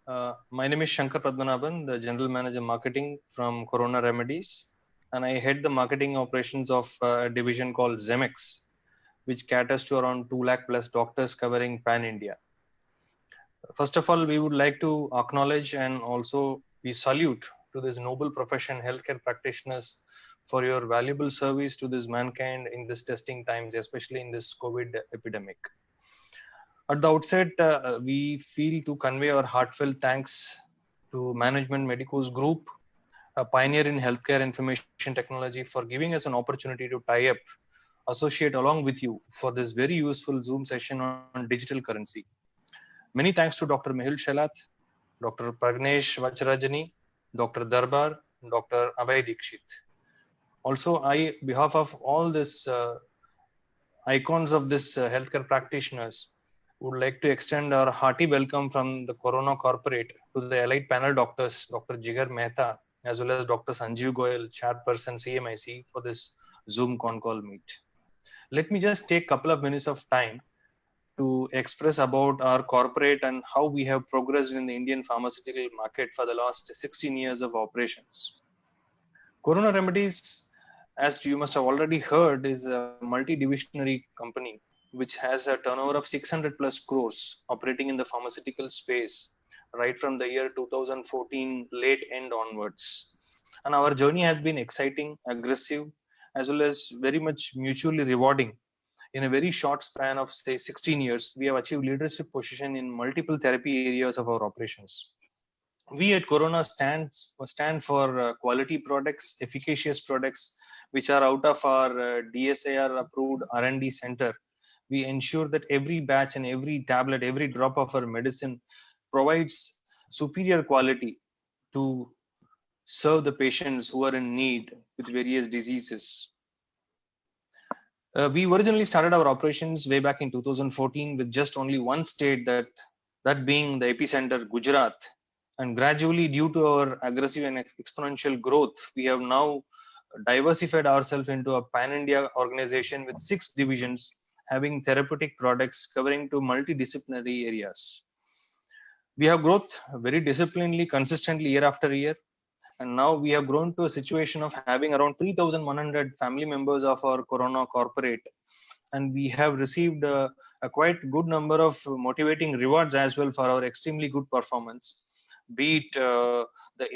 My name is Shankar Padmanabhan, the General Manager Marketing from Corona Remedies, and I head the marketing operations of a division called Zemex, which caters to around 2 lakh plus doctors covering pan India. First of all, we would like to acknowledge and also we salute to this noble profession, healthcare practitioners, for your valuable service to this mankind in this testing times, especially in this COVID epidemic. At the outset, we feel to convey our heartfelt thanks to Management Medicos Group, a pioneer in healthcare information technology, for giving us an opportunity to tie up, associate along with you for this very useful Zoom session on digital currency. Many thanks to Dr. Mehul Shelat, Dr. Pragnesh Vacharajani, Dr. Darbar, Dr. Abhay Dikshit. Also, I, behalf of all this icons of this healthcare practitioners, would like to extend our hearty welcome from the Corona Corporate to the elite panel doctors, Dr. Jigar Mehta, as well as Dr. Sanjeev Goyal, Chairperson CMIC, for this Zoom con call meet. Let me just take a couple of minutes of time to express about our corporate and how we have progressed in the Indian pharmaceutical market for the last 16 years of operations. Corona Remedies, as you must have already heard, is a multi-divisionary company which has a turnover of 600 plus crores operating in the pharmaceutical space right from the year 2014 late end onwards. And our journey has been exciting, aggressive, as well as very much mutually rewarding. In a very short span of say 16 years, we have achieved leadership position in multiple therapy areas of our operations. We at Corona stand for quality products, efficacious products, which are out of our DSAR approved R&D center. We ensure that every batch and every tablet, every drop of our medicine provides superior quality to serve the patients who are in need with various diseases. We originally started our operations way back in 2014 with just only one state, that being the epicenter, Gujarat. And gradually, due to our aggressive and exponential growth, we have now diversified ourselves into a pan-India organization with 6 divisions having therapeutic products covering to multidisciplinary areas. We have growth very disciplinedly, consistently year after year. And now we have grown to a situation of having around 3,100 family members of our Corona corporate. And we have received a quite good number of motivating rewards as well for our extremely good performance. Be it the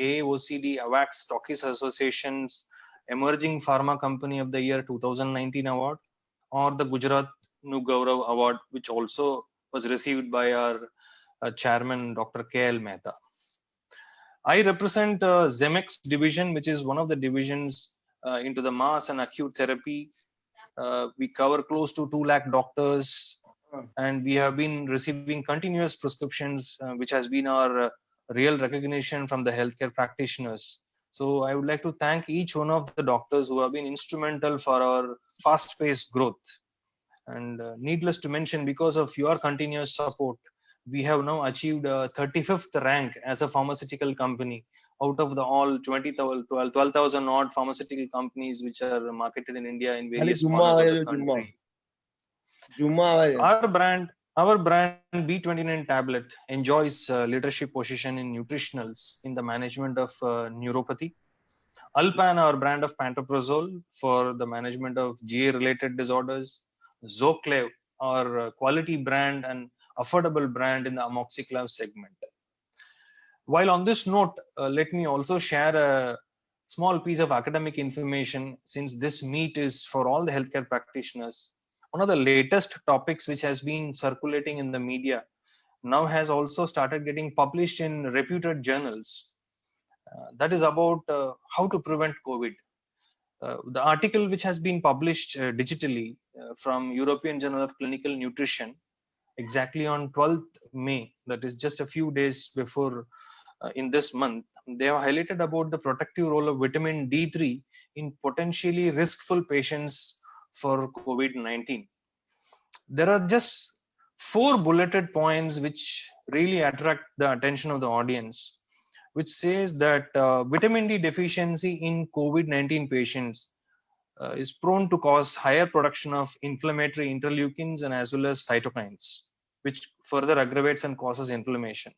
AAOCD AWACS Stockist Association's Emerging Pharma Company of the Year 2019 award, or the Gujarat Nu Gaurav Award, which also was received by our chairman, Dr. KL Mehta. I represent Zemex division, which is one of the divisions into the mass and acute therapy. We cover close to 2 lakh doctors, and we have been receiving continuous prescriptions, which has been our real recognition from the healthcare practitioners. So I would like to thank each one of the doctors who have been instrumental for our fast-paced growth. And needless to mention, because of your continuous support, we have now achieved a 35th rank as a pharmaceutical company out of the all 12,000 odd pharmaceutical companies which are marketed in India in various corners of the country. Our brand B29 tablet enjoys leadership position in nutritionals in the management of neuropathy. Alpan, our brand of pantoprazole for the management of GA related disorders. Zoclev, our quality brand and affordable brand in the amoxiclav segment. While on this note, let me also share a small piece of academic information, since this meet is for all the healthcare practitioners. One of the latest topics which has been circulating in the media now has also started getting published in reputed journals. That is about how to prevent COVID. The article which has been published digitally from European Journal of Clinical Nutrition exactly on 12th May, that is just a few days before in this month, they have highlighted about the protective role of vitamin D3 in potentially riskful patients for COVID-19. There are just 4 bulleted points which really attract the attention of the audience, which says that vitamin D deficiency in COVID-19 patients is prone to cause higher production of inflammatory interleukins and as well as cytokines, which further aggravates and causes inflammation.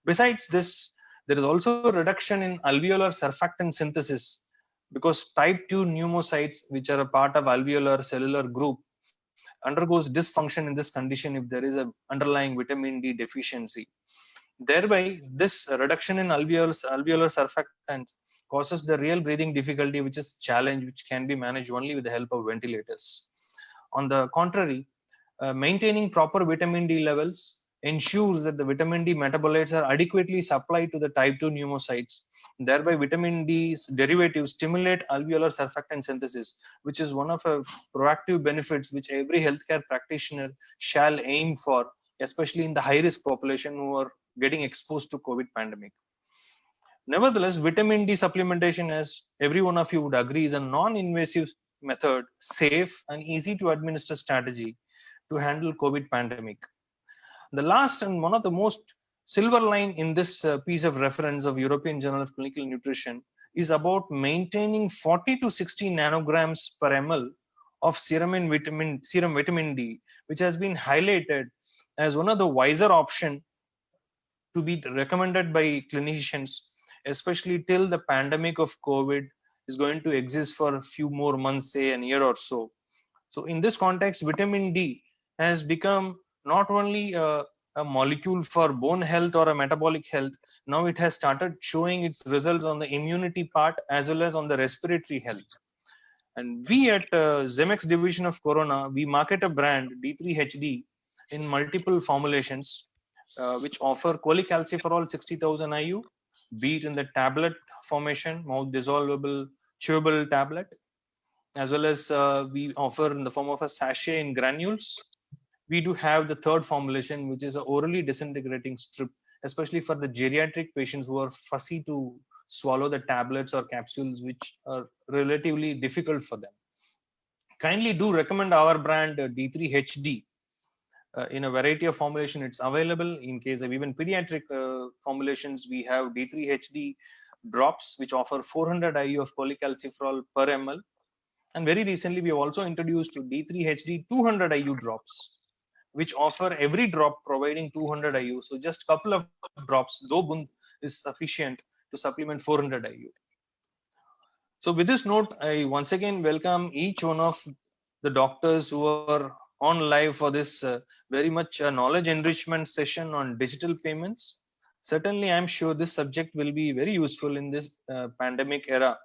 Besides this, there is also a reduction in alveolar surfactant synthesis because type 2 pneumocytes, which are a part of alveolar cellular group, undergoes dysfunction in this condition if there is a underlying vitamin D deficiency. Thereby, this reduction in alveolar surfactants causes the real breathing difficulty, which is challenge which can be managed only with the help of ventilators. On the contrary, maintaining proper vitamin D levels ensures that the vitamin D metabolites are adequately supplied to the type 2 pneumocytes. Thereby, vitamin D's derivatives stimulate alveolar surfactant synthesis, which is one of the proactive benefits which every healthcare practitioner shall aim for, especially in the high risk population who are getting exposed to COVID pandemic. Nevertheless, vitamin D supplementation, as every one of you would agree, is a non-invasive method, safe and easy to administer strategy to handle COVID pandemic. The last and one of the most silver line in this piece of reference of European Journal of Clinical Nutrition is about maintaining 40 to 60 nanograms per ml of serum vitamin D, which has been highlighted as one of the wiser option to be recommended by clinicians, especially till the pandemic of COVID is going to exist for a few more months, say a year or so. So in this context, vitamin D has become not only a molecule for bone health or a metabolic health, now it has started showing its results on the immunity part as well as on the respiratory health. And we at Zemex division of Corona, we market a brand D3HD in multiple formulations, which offer cholecalciferol 60,000 IU, be it in the tablet formation, mouth dissolvable, chewable tablet, as well as we offer in the form of a sachet in granules. We do have the third formulation, which is an orally disintegrating strip, especially for the geriatric patients who are fussy to swallow the tablets or capsules, which are relatively difficult for them. Kindly do recommend our brand D3HD. In a variety of formulation, it's available. In case of even pediatric formulations, we have D3HD drops, which offer 400 IU of cholecalciferol per ml. And very recently, we have also introduced D3HD 200 IU drops, which offer every drop providing 200 IU. So just a couple of drops, though bund is sufficient to supplement 400 IU. So with this note, I once again welcome each one of the doctors who are on live for this very much knowledge enrichment session on digital payments. Certainly, I'm sure this subject will be very useful in this pandemic era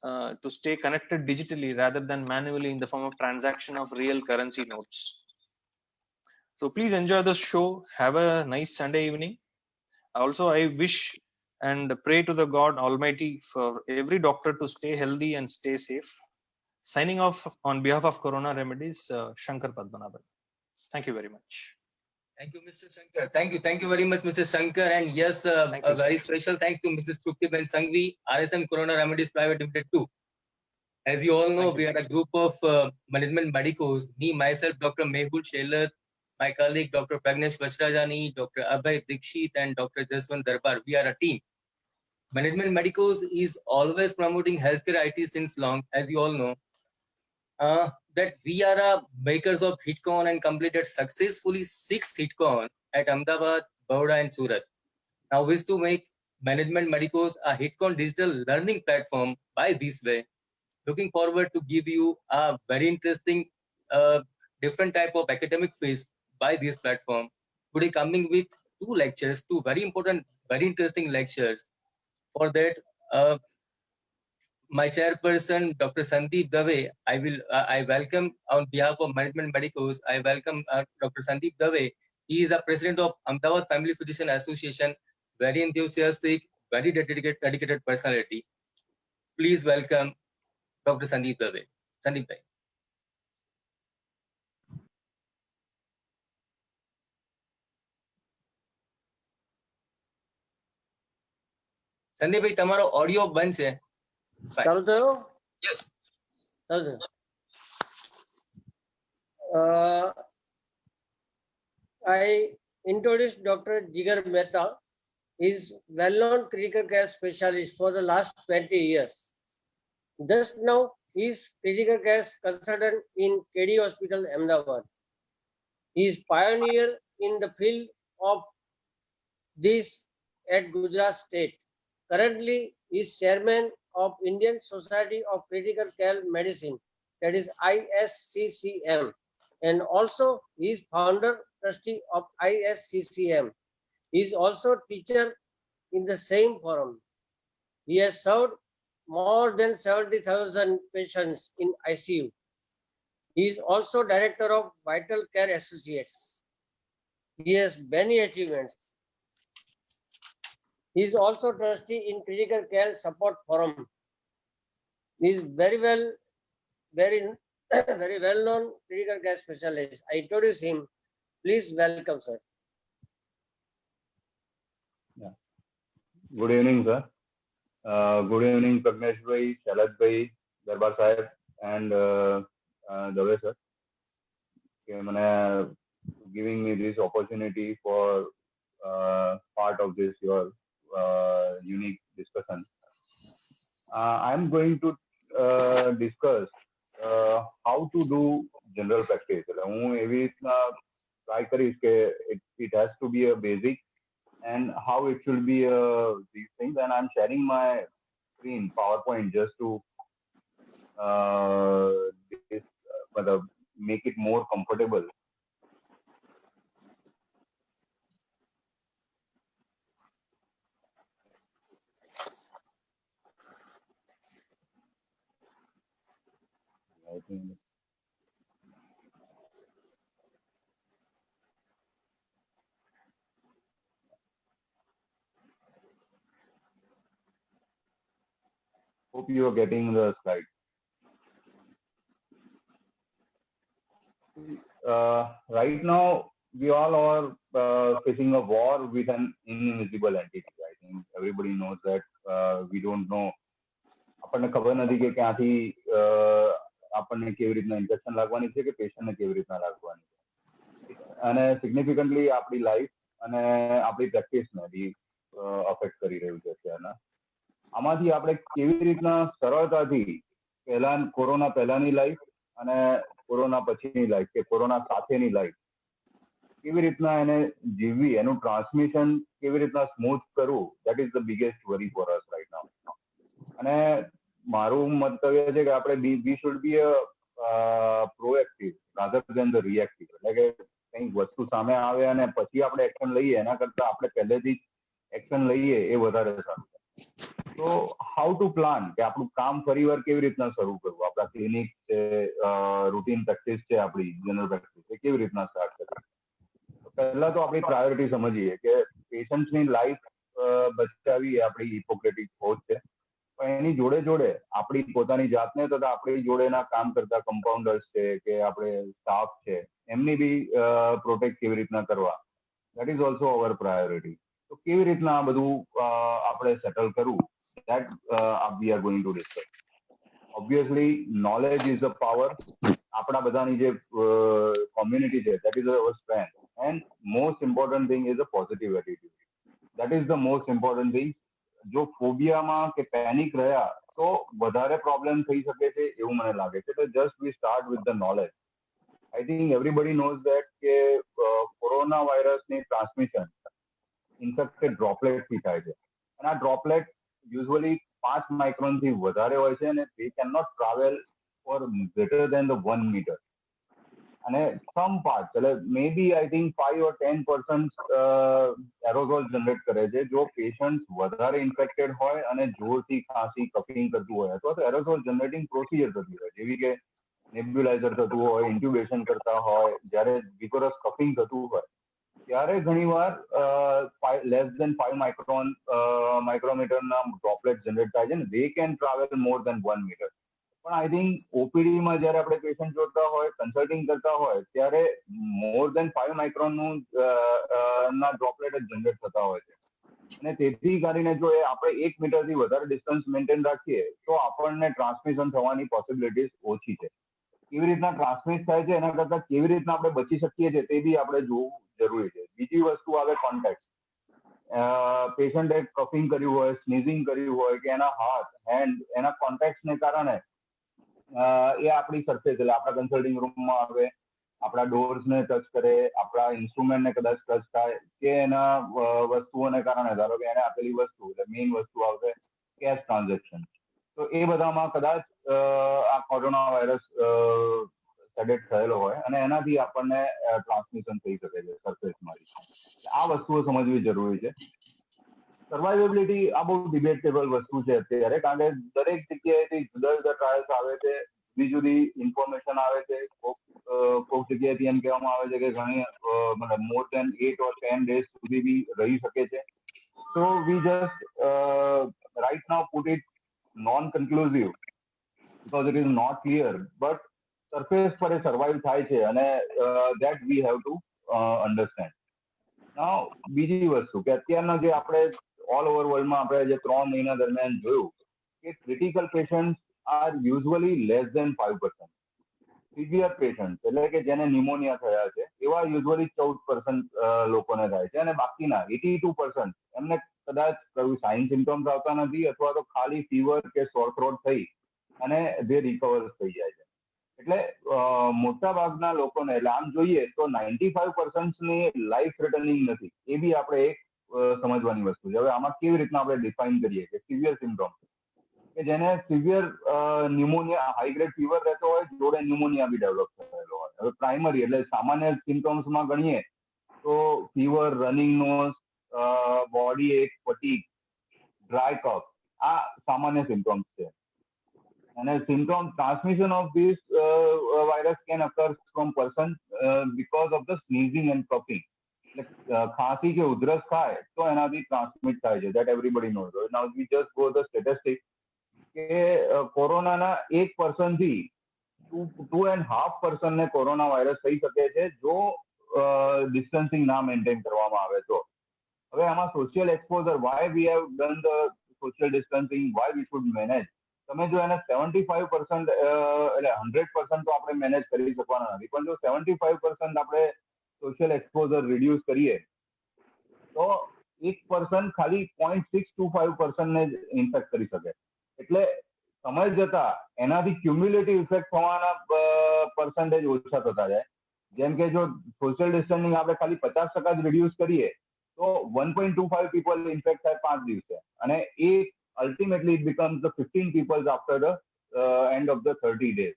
to stay connected digitally rather than manually in the form of transaction of real currency notes. So please enjoy the show. Have a nice Sunday evening. Also, I wish and pray to the God Almighty for every doctor to stay healthy and stay safe. Signing off on behalf of Corona Remedies, Shankar Padmanabhan. Thank you very much. Thank you, Mr. Shankar. Thank you very much, Mr. Shankar. And yes, a very special thanks to Mrs. Truptiben Sanghvi, RSM Corona Remedies Private Limited too. As you all know, we are a group of management medicos. Me, myself, Dr. Mehul Shelat, my colleague, Dr. Pragnesh Vachrajani, Dr. Abhay Dikshit, and Dr. Jaswant Darbar. We are a team. Management medicos is always promoting healthcare IT since long, as you all know. That we are makers of HitCon and completed successfully 6 HitCon at Ahmedabad, Baroda, and Surat. Now wish to make Management Medicos a HitCon digital learning platform by this way. Looking forward to give you a very interesting different type of academic phase by this platform. Today coming with 2 lectures, 2 very important, very interesting lectures. For that, my chairperson, Dr. Sandeep Dave, I welcome on behalf of Management Medicos, I welcome Dr. Sandeep Dave. He is a president of Ahmedabad Family Physician Association, very enthusiastic, very dedicated personality. Please welcome Dr. Sandeep Dave. Sandeep Bhai. Sandeep Bhai, તમારો audio બંધ છે. ચાલુ થયો? Yes. ચાલુ. I introduced Dr. Jigar Mehta. He is well-known critical care specialist for the last 20 years. Just now, he is critical care consultant in KD Hospital, Ahmedabad. He is pioneer in the field of this at Gujarat State. Currently, he is chairman of Indian Society of Critical Care Medicine, that is ISCCM, and also he is founder trustee of ISCCM. He is also teacher in the same forum. He has served more than 70,000 patients in ICU. He is also director of Vital Care Associates. He has many achievements. He is also trustee in Critical Care Support Forum. He is very very well known critical care specialist. I introduce him. Please welcome, sir. Yeah. Good evening, sir. Good evening, Pragnesh bhai, Shalad bhai, Darbar sahib, and Dave sir. Giving me this opportunity for part of this your unique discussion. I'm going to discuss how to do general practice. Try it has to be a basic and how it should be these things. And I'm sharing my screen PowerPoint just to make it more comfortable. I think hope you are getting the slide. Right now, we all are facing a war with an invisible entity. I think everybody knows that we don't know. આપણને ખબર નથી કે ક્યાંથી આપણને કેવી રીતના infection લાગવાની છે કે પેશન્ટને કેવી રીતના લાગવાની છે અને સિગ્નિફિકન્ટલી આપણી લાઈફ અને આપણી પ્રેક્ટિસને બી અફેક્ટ કરી રહ્યું છે અત્યારના આમાંથી આપણે કેવી રીતના સરળતાથી કોરોના પહેલાની લાઈફ અને કોરોના પછીની લાઈફ કે કોરોના સાથેની લાઈફ કેવી રીતના એને જીવવી એનું ટ્રાન્સમિશન કેવી રીતના સ્મૂથ કરવું that is the biggest worry for us right now અને મારું મંતવ્ય છે કે આપણે we should be proactive rather then the reactive એટલે કે કંઈક વસ્તુ સામે આવે અને પછી આપણે એક્શન લઈએ એના કરતા આપણે પહેલેથી જ એક્શન લઈએ એ વધારે સારું છે તો હાઉ ટુ પ્લાન કે આપણું કામ ફરીવાર કેવી રીતના શરૂ કરવું આપણા ક્લિનિક છે રૂટીન પ્રેક્ટિસ છે આપણી જનરલ પ્રેક્ટિસ એ કેવી રીતના સ્ટાર્ટ કરવી પહેલા તો આપણી પ્રાયોરિટી સમજીએ કે પેશન્ટની લાઈફ બચાવવી એ આપણી હિપોક્રેટિક ઓથ છે પણ એની જોડે જોડે આપણી પોતાની જાતને તથા આપણી જોડેના કામ કરતા કમ્પાઉન્ડર્સ છે કે આપણે સ્ટાફ છે એમની બી પ્રોટેક્ટ કેવી રીતના કરવા that is also our priority તો કેવી રીતના આ બધું આપણે સેટલ કરવું that we are going to discuss obviously knowledge is the power આપણા બધાની જે કોમ્યુનિટી છે that is our strength and most important thing is a positive attitude that is the most important thing જો ફોબિયામાં કે panic રહ્યા તો વધારે પ્રોબ્લેમ થઈ શકે છે એવું મને લાગે છે તો just we start with the knowledge I think everybody knows that કે કોરોના વાયરસની ટ્રાન્સમિશન ઇન્ફેક્ટેડ ડ્રોપલેટથી થાય છે અને આ ડ્રોપલેટ યુઝ્યુઅલી 5 માઇક્રોનથી વધારે હોય છે અને they cannot travel for greater than the 1 meter અને some parts એટલે maybe I think 5 or 10% એરોઝોલ generate કરે છે જો પેશન્ટ વધારે ઇન્ફેક્ટેડ હોય અને જોરથી ખાંસી કફિંગ કરતું હોય અથવા તો એરોઝોલ જનરેટિંગ પ્રોસિજર થતી હોય જેવી કે નેબ્યુલાઇઝર થતું હોય ઇન્ટ્યુબેશન કરતા હોય જ્યારે વિગોરસ કફિંગ થતું હોય ત્યારે ઘણીવાર લેસ દેન 5 માઇક્રોમીટરના ડ્રોપલેટ જનરેટ થાય છે ને they can travel more than 1 meter પણ આઈ થિંક ઓપીડીમાં જ્યારે આપણે પેશન્ટ જોતા હોય કન્સલ્ટિંગ કરતા હોય ત્યારે મોર દેન 5 માઇક્રોનનું ના ડ્રોપલેટ જ જનરેટ થતા હોય છે અને તેથી કરીને જો આપણે 1 મીટરથી વધારે ડિસ્ટન્સ મેન્ટેન રાખીએ તો આપણને ટ્રાન્સમિશન થવાની પોસિબિલિટીઝ ઓછી છે કેવી રીતના ટ્રાન્સમિટ થાય છે એના કરતાં કેવી રીતના આપણે બચી શકીએ છીએ તે બી આપણે જોવું જરૂરી છે બીજી વસ્તુ આવે કોન્ટેક્ટ પેશન્ટે કફિંગ કર્યું હોય સ્નીઝિંગ કર્યું હોય કે એના હાથ હેન્ડ એના કોન્ટેક્ટને કારણે એ આપણી સરફેસ એટલે આપણા કન્સલ્ટિંગ રૂમમાં આવે આપણા ડોર્સને ટચ કરે, આપણા ઇન્સ્ટ્રુમેન્ટને કદાચ ટચ થાય, કે એના વસ્તુઓને કારણે, ધારો કે એને આપેલી વસ્તુ, એટલે મેઇન વસ્તુ આવશે કેશ ટ્રાન્ઝેક્શન. તો એ બધામાં કદાચ આ કોરોના વાયરસ સેડેટ થયેલો હોય અને એનાથી આપણને ટ્રાન્સમિશન થઈ શકે છે સરફેસમાંથી. આ વસ્તુઓ સમજવી જરૂરી છે. સર્વાઇવેબિલિટી આ બહુ ડિબેટેબલ વસ્તુ છે અત્યારે, કારણ કે દરેક જગ્યાએથી જુદા જુદા ટ્રાયલ્સ આવે છે, જુદી જુદી ઇન્ફોર્મેશન આવે છે. કોઈક જગ્યાએથી એમ કહેવામાં આવે છે કે ઘણી મતલબ મોર દેન 8 or 10 days સુધી બી રહી શકે છે. So we just right now put it non-conclusive because it is not clear, but surface પર એ survive થાય છે અને that we have to understand. Now બીજી વસ્તુ કે અત્યારના જે આપણે ઓલ ઓવર વર્લ્ડમાં આપણે જે 3 મહિના દરમિયાન જોયું કે critical patients are usually less than 5%. Severe patient એટલે કે જેને ન્યુમોનિયા થયા છે એવા યુઝ્યુઅલી 14% લોકોને થાય છે, અને બાકીના 82% એમને કદાચ કોઈ સાઇન સિમ્ટમ્સ આવતા નથી અથવા તો ખાલી ફીવર કે સોર થ્રોટ થઈ અને જે રિકવર થઈ જાય છે. એટલે મોટા ભાગના લોકોને, એટલે આમ જોઈએ તો 95% ની લાઈફ થ્રેટનિંગ નથી. એ બી આપણે એક સમજવાની વસ્તુ છે. હવે આમાં કેવી રીતના આપણે ડિફાઇન કરીએ કે સિવિયર સિમ્ટમ્સ, કે જેને severe pneumonia, high grade fever રહેતો હોય, જોડે ન્યુમોનિયા બી ડેવલપ થયેલો હોય. હવે પ્રાઇમરી એટલે સામાન્ય સિમ્ટમ્સમાં ગણીએ તો ફીવર, રનિંગ નોઝ, બોડી એક, ફટીગ, ડ્રાય કફ, આ સામાન્ય સિમ્ટમ્સ છે. અને symptom transmission of this virus can અકર from person because of the સ્નીઝિંગ and coughing. એટલે ખાંસી કે ઉધરસ થાય તો એનાથી ટ્રાન્સમિટ થાય છે. That everybody knows. Now we just go the statistic કે કોરોનાના 1% થી 2.5% ને કોરોના વાયરસ થઈ શકે છે જો ડિસ્ટન્સિંગ ના મેન્ટેન કરવામાં આવે તો. હવે આમાં social exposure, why we have done the social distancing, why we should manage. તમે જો એને 75% એટલે 100% તો આપણે મેનેજ કરી શકવાના નથી, પણ જો 75% આપણે સોશિયલ એક્સપોઝર રિડ્યુસ કરીએ તો 1% ખાલી 0.625% ને જ ઇન્ફેક્ટ કરી શકે. એટલે સમય જતા એનાથી ક્યુમ્યુલેટિવ ઇફેક્ટ થવાના પર્સન્ટેજ ઓછા થતા જાય. જેમ કે જો સોશિયલ ડિસ્ટન્સિંગ આપણે ખાલી 50% જ રિડ્યુસ કરીએ તો 1.25 people ઇન્ફેક્ટ થાય 5 દિવસે, અને એ ultimately it becomes the 15 people after the end of the 30 days.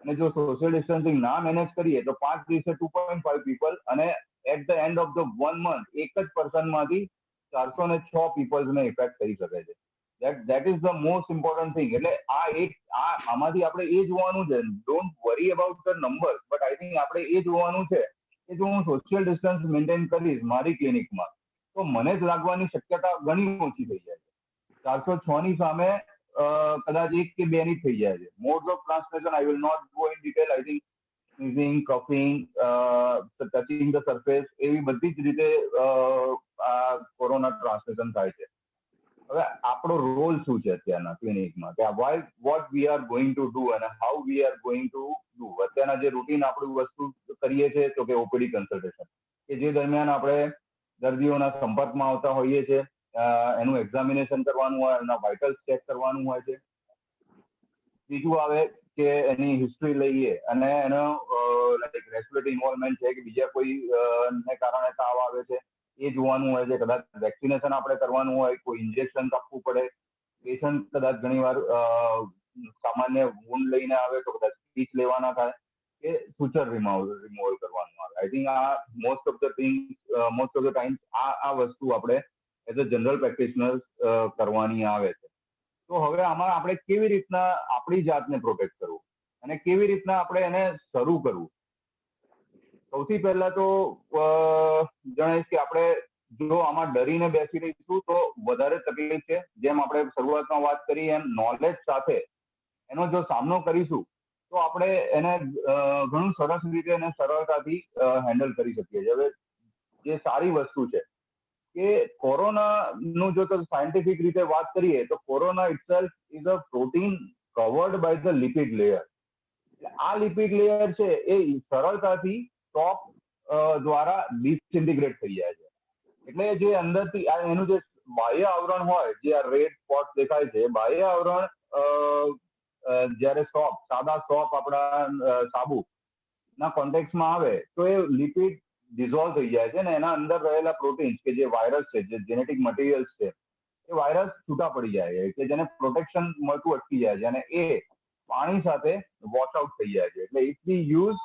અને જો સોશિયલ ડિસ્ટન્સિંગ ના મેનેજ કરીએ તો 5 દિવસે 2.5 people, અને at the end of the 1 month એક જ પર્સનમાંથી 406 પીપલ્સને ઇફેક્ટ થઈ શકે છે. that is the most important thing. એટલે આમાંથી આપણે એ જોવાનું છે. Don't worry about the number, but I think આપણે એ જોવાનું છે કે જો હું સોશિયલ ડિસ્ટન્સ મેન્ટેન કરીશ મારી ક્લિનિકમાં તો મને જ લાગવાની શક્યતા ઘણી ઓછી થઈ જાય છે. 406 ની સામે કદાચ 1 કે 2 ની થઈ જાય છે. Modes of transmission I will not go in detail. I think sneezing, coughing, touching the surface, એવી બધી જ રીતે આ કોરોના ટ્રાન્સમિશન થાય છે. હવે આપણો રોલ શું છે અત્યારના ક્લિનિકમાં, કે what we are going to do અને how we are going to do. અત્યારના જે રૂટીન આપણું વસ્તુ કરીએ છીએ તો કે ઓપીડી કન્સલ્ટેશન, કે જે દરમિયાન આપણે દર્દીઓના સંપર્કમાં આવતા હોઈએ છીએ, એનું એક્ઝામિનેશન કરવાનું હોય, એના વાઇટલ્સ ચેક કરવાનું હોય છે. બીજું આવે કે એની હિસ્ટ્રી લઈએ અને એનો લાઈક રેસ્પિરેટરી ઇન્વોલ્વમેન્ટ છે કે બીજા કોઈ ને કારણે તાવ આવે છે એ જોવાનું હોય છે. કદાચ વેક્સિનેશન આપણે કરવાનું હોય, કોઈ ઇન્જેક્શન આપવું પડે, પેશન્ટ કદાચ ઘણીવાર સામાન્ય વૂન્ડ લઈને આવે તો કદાચ સ્ટીચ લેવાના થાય કે સુચર રિમૂવલ કરવાનું આવે. આઈ થિંક આ મોસ્ટ ઓફ ધ ટાઈમ આ વસ્તુ આપણે એઝ અ જનરલ પ્રેક્ટિશનર કરવાની આવે છે. તો હવે આમાં આપણે કેવી રીતના આપણી જાતને પ્રોટેક્ટ કરવું અને કેવી રીતના આપણે એને શરૂ કરવું. સૌથી પહેલા તો જણાવીશ કે આપણે જો આમાં ડરીને બેસી રહીશું તો વધારે તકલીફ છે. જેમ આપણે શરૂઆતમાં વાત કરી એમ નોલેજ સાથે એનો જો સામનો કરીશું તો આપણે એને ઘણું સરસ રીતે અને સરળતાથી હેન્ડલ કરી શકીએ છીએ. હવે જે સારી વસ્તુ છે કે કોરોનાનું જો સાયન્ટિફિક રીતે વાત કરીએ તો corona itself is a protein covered by the lipid layer. આ લિપિડ લેયર છે એ સરળતાથી ટોપ દ્વારા ડિસઇન્ટિગ્રેટ થઈ જાય છે. એટલે જે અંદરથી એનું જે બાહ્ય આવરણ હોય, જે આ રેડ સ્પોટ દેખાય છે, બાહ્ય આવરણ જ્યારે સાદા સોપ આપણા સાબુ ના કોન્ટેક્ટમાં આવે તો એ લિપિડ ડિઝોલ્વ થઈ જાય છે ને એના અંદર રહેલા પ્રોટીન્સ કે જે વાયરસ છે, જે જેનેટિક મટીરિયલ્સ છે, એ વાયરસ છૂટા પડી જાય છે કે જેને પ્રોટેક્શન મળતું અટકી જાય છે અને એ પાણી સાથે વોશ આઉટ થઈ જાય છે. એટલે if we use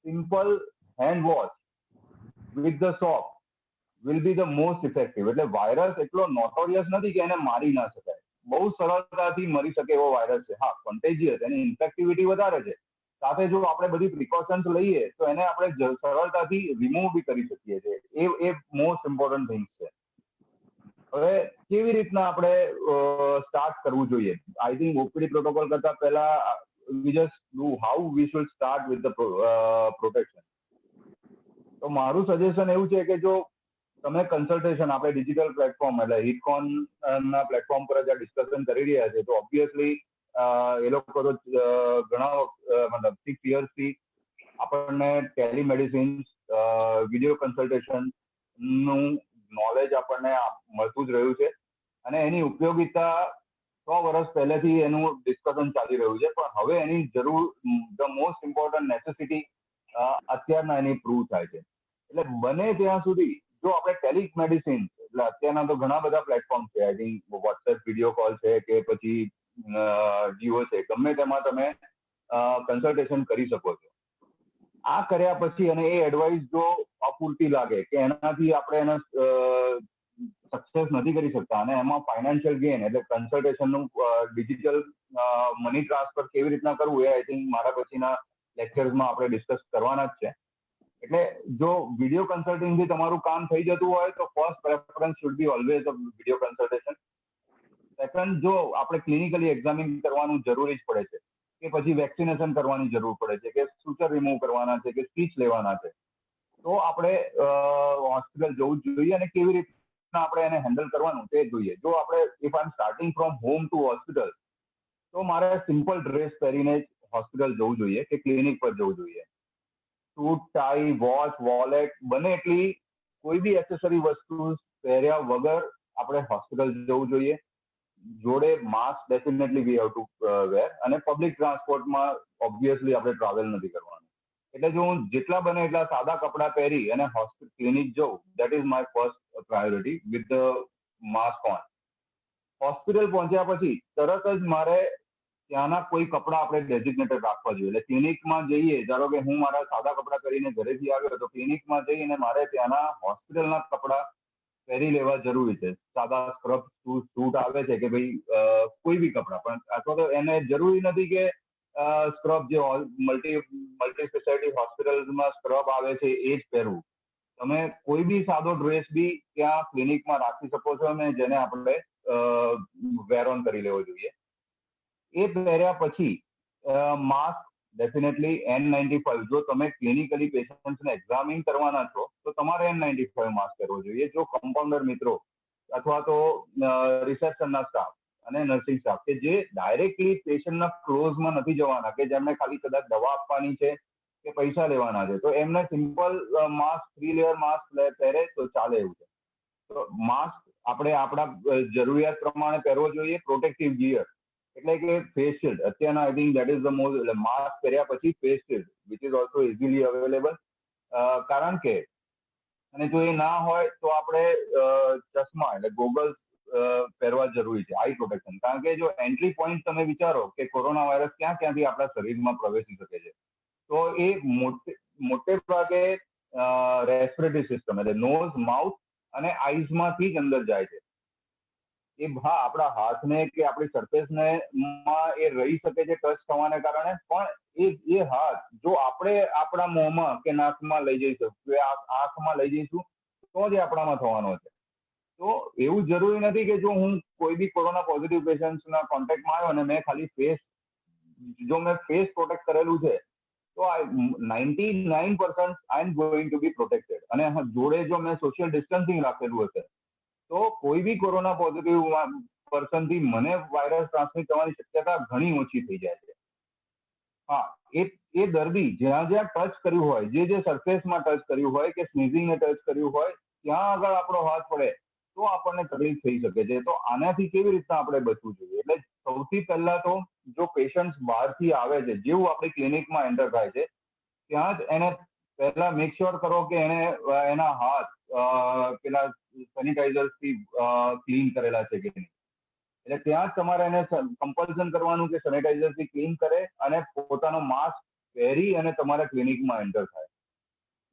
simple hand wash with the soap will be the most effective. એટલે વાયરસ એટલો નોટોરિયસ નથી કે એને મારી ના શકાય, બહુ સરળતાથી મરી શકે એવો વાયરસ છે. હા, કોન્ટેજિયસ, એની ઇન્ફેક્ટિવિટી વધારે છે. સાથે જો આપણે બધી પ્રિકોશન્સ લઈએ તો એને આપણે સરળતાથી રિમૂવ બી કરી શકીએ છીએ. એ મોસ્ટ ઇમ્પોર્ટન્ટ થિંગ છે. હવે કેવી રીતના આપણે સ્ટાર્ટ કરવું જોઈએ? આઈ થિંક ઓપીડી પ્રોટોકોલ કરતા પહેલા we just do how we should start with the protection. તો મારું સજેશન એવું છે કે જો તમે કન્સલ્ટેશન આપણે ડિજિટલ પ્લેટફોર્મ એટલે હિટકોન ના પ્લેટફોર્મ પર જ ડિસ્કશન કરી રહ્યા છે, તો ઓબ્વિયસલી એ લોકો તો ઘણા મતલબ 6 yearsથી આપણને ટેલિમેડિસિન, વિડીયો કન્સલ્ટેશન નું નોલેજ આપણને મળતું જ રહ્યું છે અને એની ઉપયોગિતા 100 વર્ષ પહેલેથી એનું ડિસ્કશન ચાલી રહ્યું છે. પણ હવે એની જરૂર, ધ મોસ્ટ ઇમ્પોર્ટન્ટ નેસેસિટી અત્યારના એની પ્રૂવ થાય છે. એટલે બને ત્યાં સુધી જો આપણે ટેલિમેડિસિન, એટલે અત્યારના તો ઘણા બધા પ્લેટફોર્મ છે, I think WhatsApp video call છે કે પછી જીઓ છે, ગમે તેમાં તમે કન્સલ્ટેશન કરી શકો છો. આ કર્યા પછી અને એ એડવાઇસ જો અપૂરતી લાગે કે એનાથી આપણે એને સક્સેસ નથી કરી શકતા અને એમાં ફાઇનાન્શિયલ ગેઇન એટલે કન્સલ્ટેશનનું ડિજિટલ મની ટ્રાન્સફર કેવી રીતના કરવું એ આઈ થિંક મારા પછીના લેક્ચર્સમાં આપણે ડિસ્કસ કરવાના જ છે. એટલે જો વિડીયો કન્સલ્ટિંગથી તમારું કામ થઈ જતું હોય તો first preference should be always video consultation. Second, જો આપણે ક્લિનિકલી એક્ઝામિન કરવાનું જરૂરી જ પડે છે કે પછી વેક્સિનેશન કરવાની જરૂર પડે છે કે સુચર રિમૂવ કરવાના છે કે સ્ટીચ લેવાના છે, તો આપણે હોસ્પિટલ જવું જ જોઈએ અને કેવી રીતના આપણે એને હેન્ડલ કરવાનું તે જોઈએ. જો આપણે if I am starting from home to hospital તો મારે સિમ્પલ ડ્રેસ પહેરીને જ હોસ્પિટલ જવું જોઈએ કે ક્લિનિક પર જવું જોઈએ. સૂટ, ટાઈ, વોચ, વોલેટ, બને એટલી કોઈ બી એસેસરી વસ્તુ પહેર્યા વગર આપણે હોસ્પિટલ જવું જોઈએ. જોડે mask definitely we have to wear અને પબ્લિક ટ્રાન્સપોર્ટમાં ઓબ્વિયસલી આપણે ટ્રાવેલ નથી કરવાનું. એટલે જો હું જેટલા બને એટલા સાદા કપડાં પહેરી અને હોસ્પિટલ ક્લિનિક જઉં, that is my first priority with the mask on. Hospital પહોંચ્યા પછી તરત જ મારે ત્યાંના કોઈ કપડાં આપણે ડેઝિગ્નેટેડ રાખવા જોઈએ. એટલે ક્લિનિકમાં જઈએ, ધારો કે હું મારા સાદા કપડાં કરીને ઘરેથી આવ્યો તો ક્લિનિકમાં જઈને મારે ત્યાંના હોસ્પિટલના કપડાં પહેરી લેવા જરૂરી છે. સાદા સ્ક્રબ સૂટ આવે છે કે ભાઈ કોઈ બી કપડાં, પણ અથવા તો એને જરૂરી નથી કે સ્ક્રબ જે મલ્ટી સ્પેશિયાલિટી હોસ્પિટલમાં સ્ક્રબ આવે છે એ જ પહેરવું. તમે કોઈ બી સાદો ડ્રેસ બી ત્યાં ક્લિનિકમાં રાખી શકો છો અને જેને આપણે વેર ઓન કરી લેવો જોઈએ. એ પહેર્યા પછી માસ્ક ડેફિનેટલી N95, જો તમે ક્લિનિકલી પેશન્ટ્સને એક્ઝામિન કરવાના છો તો તમારે N95 માસ્ક પહેરવો જોઈએ. જો કમ્પાઉન્ડર મિત્રો અથવા તો રિસેપ્શનના સ્ટાફ અને નર્સિંગ સ્ટાફ કે જે ડાયરેક્ટલી પેશન્ટના ક્લોઝમાં નથી જવાના, કે જેમને ખાલી કદાચ દવા આપવાની છે કે પૈસા લેવાના છે, તો એમને સિમ્પલ માસ્ક 3 લેયર માસ્ક પહેરે તો ચાલે એવું છે. તો માસ્ક આપણે આપણા જરૂરિયાત પ્રમાણે પહેરવો જોઈએ. પ્રોટેક્ટિવ ગિયર એટલે કે ફેસ શિલ્ડ, અત્યારના આઈ think that is the most, એટલે માસ્ક પહેર્યા પછી face shield which is also easily available. કારણ કે અને જો એ ના હોય તો આપણે ચશ્મા એટલે ગોગલ્સ પહેરવા જરૂરી છે, આઈ પ્રોટેક્શન. કારણ કે જો એન્ટ્રી પોઈન્ટ તમે વિચારો કે કોરોના વાયરસ ક્યાંથી આપણા શરીરમાં પ્રવેશી શકે છે, તો એ મોટે ભાગે રેસ્પિરેટરી સિસ્ટમ એટલે નોઝ, માઉથ અને આઈઝમાંથી જ અંદર જાય છે. એ હા આપણા હાથને કે આપણી સરફેસને માં એ રહી શકે છે ટચ થવાને કારણે, પણ એ હાથ જો આપણે આપણા મોંમાં કે નાકમાં લઈ જઈશું કે આંખમાં લઈ જઈશું તો જ આપણામાં થવાનો છે. તો એવું જરૂરી નથી કે જો હું કોઈ બી કોરોના પોઝિટિવ પેશન્ટના કોન્ટેક્ટમાં આવ્યો અને મેં ખાલી ફેસ પ્રોટેક્ટ કરેલું છે તો 99% I am going to be protected. અને જોડે જો મેં સોશિયલ ડિસ્ટન્સિંગ રાખેલું હશે તો કોઈ બી કોરોના પોઝિટિવ પર્સનથી મને વાયરસ ટ્રાન્સમિટ થવાની શક્યતા ઘણી ઓછી થઈ જાય છે. હા, એ દર્દી જ્યાં ટચ કર્યું હોય, જે સરફેસમાં ટચ કર્યું હોય કે સ્નીઝિંગને ટચ કર્યું હોય, ત્યાં આગળ આપણો હાથ પડે તો આપણને તકલીફ થઈ શકે છે. તો આનાથી કેવી રીતના આપણે બચવું જોઈએ? એટલે સૌથી પહેલા તો જો પેશન્ટ બહારથી આવે છે, જેવું આપણી ક્લિનિકમાં એન્ટર થાય છે ત્યાં જ એને પહેલા મેક શ્યોર કરો કે એને એના હાથ પેલા સેનિટાઈઝરથી ક્લીન કરેલા છે કે નહીં. એટલે ત્યાં જ તમારે એને કમ્પલ્સન કરવાનું કે સેનિટાઈઝરથી ક્લીન કરે અને પોતાનો માસ્ક પહેરી અને તમારા ક્લિનિકમાં એન્ટર થાય.